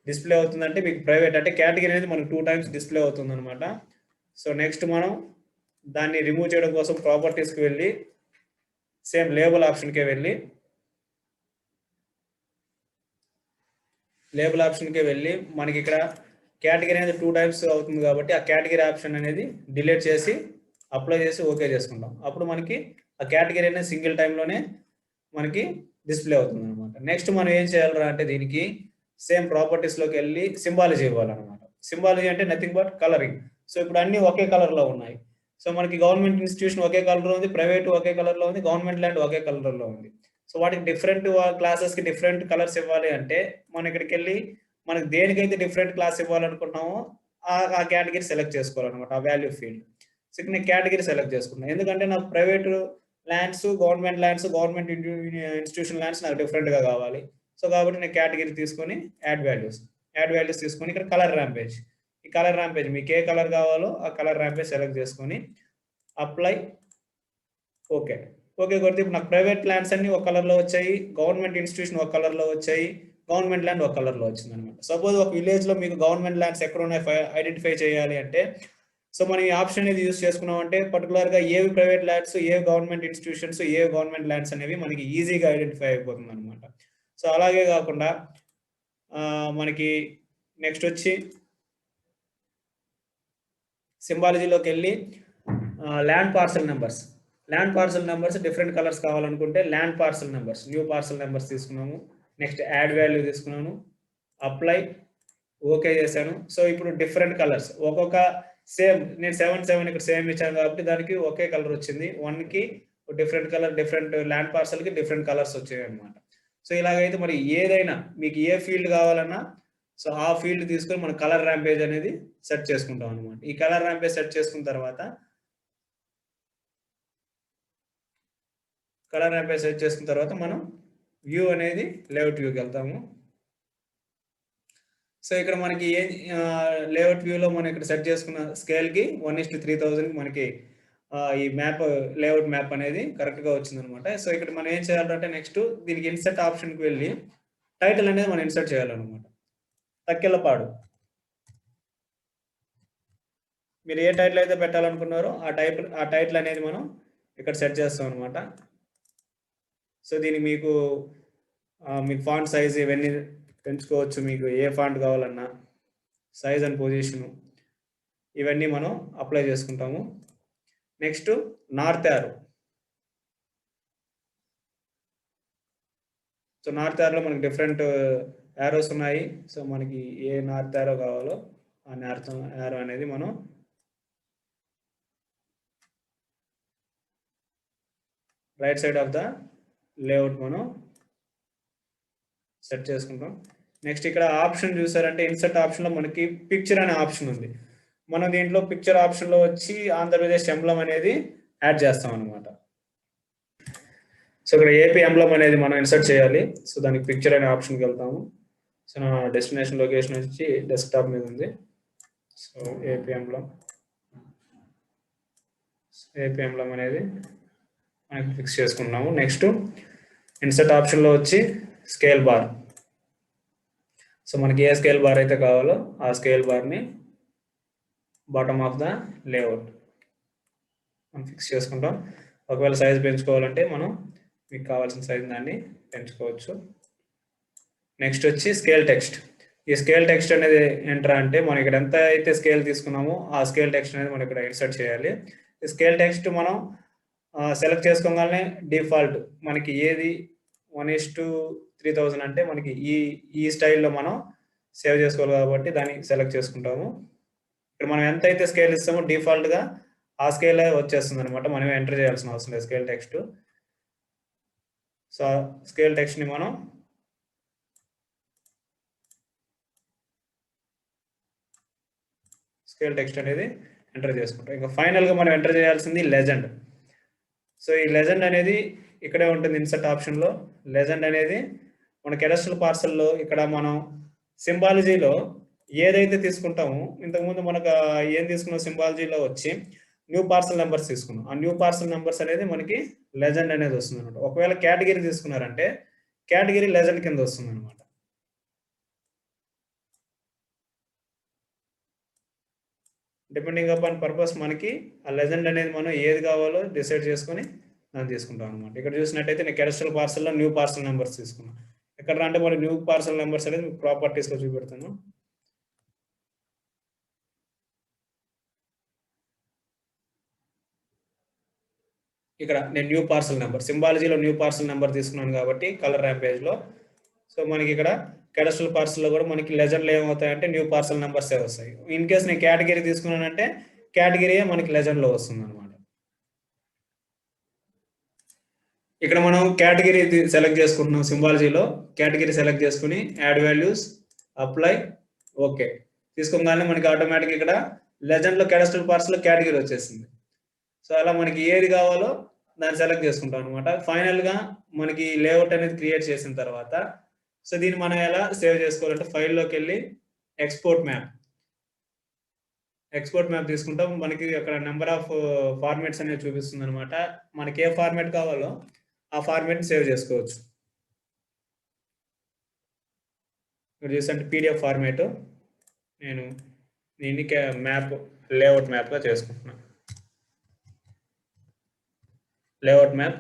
డిస్ప్లే అవుతుందంటే మీకు ప్రైవేట్ అంటే కేటగిరీ అనేది మనకు 2 టైమ్స్ డిస్ప్లే అవుతుంది అనమాట. సో నెక్స్ట్ మనం దాన్ని రిమూవ్ చేయడం కోసం ప్రాపర్టీస్కి వెళ్ళి సేమ్ లేబుల్ ఆప్షన్కే వెళ్ళి మనకి ఇక్కడ కేటగిరీ అనేది 2 టైమ్స్ అవుతుంది కాబట్టి ఆ కేటగిరీ ఆప్షన్ అనేది డిలీట్ చేసి అప్లై చేసి ఓకే చేసుకుంటాం. అప్పుడు మనకి ఆ కేటగిరీ అనేది సింగిల్ టైంలోనే మనకి డిస్ప్లే అవుతుంది అనమాట. నెక్స్ట్ మనం ఏం చేయాలరా అంటే దీనికి సేమ్ ప్రాపర్టీస్లోకి వెళ్ళి సింబాలజీ ఇవ్వాలన్నమాట. సింబాలజీ అంటే నథింగ్ బట్ కలరింగ్. సో ఇప్పుడు అన్ని ఒకే కలర్లో ఉన్నాయి. సో మనకి గవర్నమెంట్ ఇన్స్టిట్యూషన్ ఒకే కలర్లో ఉంది, ప్రైవేట్ ఒకే కలర్లో ఉంది, గవర్నమెంట్ ల్యాండ్ ఒకే కలర్లో ఉంది. సో వాటికి డిఫరెంట్ క్లాసెస్కి డిఫరెంట్ కలర్స్ ఇవ్వాలి అంటే మనం ఇక్కడికి వెళ్ళి మనకి దేనికైతే డిఫరెంట్ క్లాస్ ఇవ్వాలనుకుంటున్నామో ఆ కేటగిరీ సెలెక్ట్ చేసుకోవాలన్నమాట, ఆ వాల్యూ ఫీల్డ్. సో ఇక్కడ నేను కేటగిరీ సెలెక్ట్ చేసుకున్నాను, ఎందుకంటే నాకు private lands, government lands, government institution lands నాకు డిఫరెంట్గా కావాలి. సో కాబట్టి నేను కేటగిరీ తీసుకొని యాడ్ వాల్యూస్ తీసుకొని ఇక్కడ కలర్ ర్యాంపేజ్, ఈ కలర్ ర్యాంపేజ్ మీకు ఏ కలర్ కావాలో ఆ కలర్ ర్యాంపేజ్ సెలెక్ట్ చేసుకొని అప్లై ఓకే కొడితే ఇప్పుడు నాకు ప్రైవేట్ ల్యాండ్స్ అన్ని ఒక కలర్లో వచ్చాయి, గవర్నమెంట్ ఇన్స్టిట్యూషన్ ఒక కలర్లో వచ్చాయి, గవర్నమెంట్ ల్యాండ్ ఒక కలర్లో వచ్చింది అనమాట. సపోజ్ ఒక విలేజ్లో మీకు గవర్నమెంట్ ల్యాండ్స్ ఎక్కడ ఉన్నాయి ఐడెంటిఫై చేయాలి అంటే సో మనం ఈ ఆప్షన్ అనేది యూజ్ చేసుకున్నాం అంటే పర్టికులర్గా ఏవి ప్రైవేట్ ల్యాండ్స్, ఏ గవర్నమెంట్ ఇన్స్టిట్యూషన్స్, ఏ గవర్నమెంట్ ల్యాండ్స్ అనేవి మనకి ఈజీగా ఐడెంటిఫై అయిపోతుంది అనమాట. సో అలాగే కాకుండా మనకి నెక్స్ట్ వచ్చి సింబాలజీలోకి వెళ్ళి land parcel numbers different colours కావాలనుకుంటే land parcel numbers, new parcel numbers తీసుకున్నాము. నెక్స్ట్ యాడ్ వాల్యూ తీసుకున్నాను, అప్లై ఓకే చేశాను. సో ఇప్పుడు డిఫరెంట్ కలర్స్ ఒక్కొక్క సేమ్ నేను 7 ఇక్కడ సేమ్ ఇచ్చాను కాబట్టి దానికి ఒకే కలర్ వచ్చింది. 1కి డిఫరెంట్ కలర్, డిఫరెంట్ ల్యాండ్ పార్సల్కి డిఫరెంట్ కలర్స్ వచ్చాయి అనమాట. సో ఇలాగైతే మరి ఏదైనా మీకు ఏ ఫీల్డ్ కావాలన్నా సో ఆ ఫీల్డ్ తీసుకొని మనం కలర్ ర్యాంపేజ్ అనేది సెట్ చేసుకుంటాం అనమాట. ఈ కలర్ ర్యాంపేజ్ సెట్ చేసుకున్న తర్వాత మనం వ్యూ అనేది లేఅవుట్ వ్యూకి వెళ్తాము. సో ఇక్కడ మనకి లేఅవుట్ వ్యూలో మనం ఇక్కడ సెట్ చేసుకున్న స్కేల్కి 1:3000 మనకి ఈ లేఅవుట్ మ్యాప్ అనేది కరెక్ట్గా వచ్చిందనమాట. సో ఇక్కడ మనం ఏం చేయాలంటే నెక్స్ట్ దీనికి ఇన్సర్ట్ ఆప్షన్కి వెళ్ళి టైటిల్ అనేది మనం ఇన్సర్ట్ చేయాలన్నమాట. తక్కెళ్ళపాడు, మీరు ఏ టైటిల్ అయితే పెట్టాలనుకున్నారో ఆ టైటిల్ అనేది మనం ఇక్కడ సెట్ చేస్తాం అనమాట. సో దీనికి మీకు ఫాంట్ సైజ్ ఇవన్నీ పెంచుకోవచ్చు. మీకు ఏ ఫాంట్ కావాలన్నా సైజ్ అండ్ పొజిషను ఇవన్నీ మనం అప్లై చేసుకుంటాము. Next north arrow. So north యారోలో మనకి డిఫరెంట్ యారోస్ ఉన్నాయి. సో మనకి ఏ నార్త్ యారో కావాలో ఆ నార్త్ యారో అనేది మనం right side of the layout మనం సెట్ చేసుకుంటాం. నెక్స్ట్ ఇక్కడ ఆప్షన్ చూసారంటే ఇన్సర్ట్ ఆప్షన్లో మనకి పిక్చర్ అనే ఆప్షన్ ఉంది. మనం దీంట్లో పిక్చర్ ఆప్షన్లో వచ్చి ఆంధ్రప్రదేశ్ ఎంబ్లం అనేది యాడ్ చేస్తాం అనమాట. సో ఇక్కడ ఏపీ ఎంబ్లం అనేది మనం ఇన్సర్ట్ చేయాలి. సో దానికి పిక్చర్ అనే ఆప్షన్కి వెళ్తాము. సో నా డెస్టినేషన్ లొకేషన్ వచ్చి డెస్క్టాప్ మీద ఉంది. సో ఏపీ ఎంబ్లం అనేది మనకి ఫిక్స్ చేసుకున్నాము. నెక్స్ట్ ఇన్సర్ట్ ఆప్షన్లో వచ్చి స్కేల్ బార్. సో మనకి ఏ స్కేల్ బార్ అయితే కావాలో ఆ స్కేల్ బార్ని బాటమ్ ఆఫ్ ద లేఅవుట్ మనం ఫిక్స్ చేసుకుంటాం. ఒకవేళ సైజ్ పెంచుకోవాలంటే మనం మీకు కావాల్సిన సైజ్ దాన్ని పెంచుకోవచ్చు. నెక్స్ట్ వచ్చి స్కేల్ టెక్స్ట్. ఈ స్కేల్ టెక్స్ట్ అనేది ఏంట్రా అంటే మనం ఇక్కడ ఎంత అయితే స్కేల్ తీసుకున్నామో ఆ స్కేల్ టెక్స్ట్ అనేది మనం ఇక్కడ ఇన్సర్ట్ చేయాలి. ఈ స్కేల్ టెక్స్ట్ మనం సెలెక్ట్ చేసుకోగానే డిఫాల్ట్ మనకి ఏది 1:3000 అంటే మనకి ఈ స్టైల్లో మనం సేవ్ చేసుకోవాలి కాబట్టి దాన్ని సెలెక్ట్ చేసుకుంటాము. ఇక్కడ మనం ఎంత అయితే స్కేల్ ఇస్తామో డిఫాల్ట్గా ఆ స్కేల్ వచ్చేస్తుంది అనమాట. మనం ఎంటర్ చేయాల్సిన అవసరం లేదు స్కేల్ టెక్స్ట్. సో స్కేల్ టెక్స్ట్ని మనం స్కేల్ టెక్స్ట్ అనేది ఎంటర్ చేసుకుంటాం. ఇంకా ఫైనల్గా మనం ఎంటర్ చేయాల్సింది లెజెండ్. సో ఈ లెజెండ్ అనేది ఇక్కడే ఉంటుంది ఇన్సర్ట్ ఆప్షన్లో. లెజెండ్ అనేది మన కెడస్ట్రల్ పార్సల్లో ఇక్కడ మనం సింబాలజీలో ఏదైతే తీసుకుంటామో ఇంతకుముందు మనకు ఏం తీసుకున్నాం సింబాలజీలో వచ్చి న్యూ పార్సల్ నెంబర్స్ తీసుకున్నాం. ఆ న్యూ పార్సల్ నెంబర్స్ అనేది మనకి లెజెండ్ అనేది వస్తుంది అనమాట. ఒకవేళ కేటగిరీ తీసుకున్నారంటే కేటగిరీ లెజెండ్ కింద వస్తుంది అనమాట. డిపెండింగ్ అపాన్ పర్పస్ మనకి ఆ లెజెండ్ అనేది మనం ఏది కావాలో డిసైడ్ చేసుకొని దాన్ని తీసుకుంటాం అనమాట. ఇక్కడ చూసినట్టయితే నేను కెడస్ట్రల్ పార్సల్లో న్యూ పార్సల్ నెంబర్స్ తీసుకున్నాను. ఎక్కడ అంటే మన న్యూ పార్సల్ నెంబర్స్ అనేది ప్రాపర్టీస్లో చూపెడతాను. ఇక్కడ నేను న్యూ పార్సల్ నెంబర్ సింబాలజీలో న్యూ పార్సల్ నెంబర్ తీసుకున్నాను కాబట్టి కలర్ ర్యాంపేజ్లో. సో మనకి ఇక్కడ కెడస్ట్రల్ పార్సల్లో కూడా మనకి లెజెండ్లో ఏమవుతాయంటే న్యూ పార్సల్ నెంబర్సే వస్తాయి. ఇన్ కేసు నేను కేటగిరీ తీసుకున్నానంటే కేటగిరీయే మనకి లెజెండ్లో వస్తుంది అనమాట. ఇక్కడ మనం కేటగిరీ సెలెక్ట్ చేసుకుంటున్నాం. సింబాలజీలో కేటగిరీ సెలెక్ట్ చేసుకుని యాడ్ వాల్యూస్ అప్లై ఓకే తీసుకోగానే మనకి ఆటోమేటిక్ ఇక్కడ లెజెండ్లో కెడస్ట్రల్ పార్సల్లో కేటగిరీ వచ్చేసింది. సో అలా మనకి ఏది కావాలో దాన్ని సెలెక్ట్ చేసుకుంటాం అనమాట. ఫైనల్గా మనకి లేఅవుట్ అనేది క్రియేట్ చేసిన తర్వాత సో దీన్ని మనం ఎలా సేవ్ చేసుకోవాలంటే ఫైల్లోకి వెళ్ళి ఎక్స్పోర్ట్ మ్యాప్ తీసుకుంటాం. మనకి అక్కడ నెంబర్ ఆఫ్ ఫార్మాట్స్ అనేది చూపిస్తుంది అనమాట. మనకి ఏ ఫార్మాట్ కావాలో ఆ ఫార్మాట్ని సేవ్ చేసుకోవచ్చు. ఇక్కడ చూసంటే పీడిఎఫ్ ఫార్మాట్ నేను దీన్ని లేఅవుట్ మ్యాప్గా చేసుకుంటున్నాను. Layout map.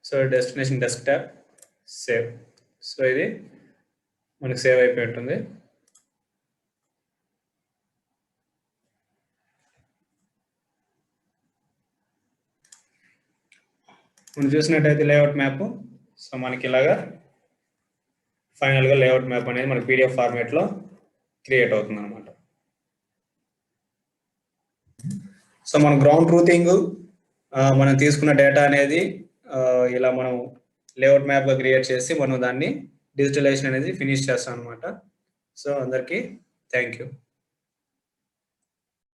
So destination desktop save. So ఇది మనకి సేవ్ అయిపోయి ఉంటుంది. మనం చూసినట్టయితే లేఅవుట్ మ్యాప్. సో మనకి ఇలాగా ఫైనల్గా లేఅవుట్ మ్యాప్ అనేది మనకి పీడిఎఫ్ ఫార్మాట్లో క్రియేట్ అవుతుంది అనమాట. సో మన గ్రౌండ్ ట్రూతింగ్ మనం తీసుకున్న డేటా అనేది ఇలా మనం లేఅవుట్ మ్యాప్గా క్రియేట్ చేసి మనం దాన్ని డిజిటలైజేషన్ అనేది ఫినిష్ చేస్తాం అనమాట. సో అందరికీ థ్యాంక్ యూ.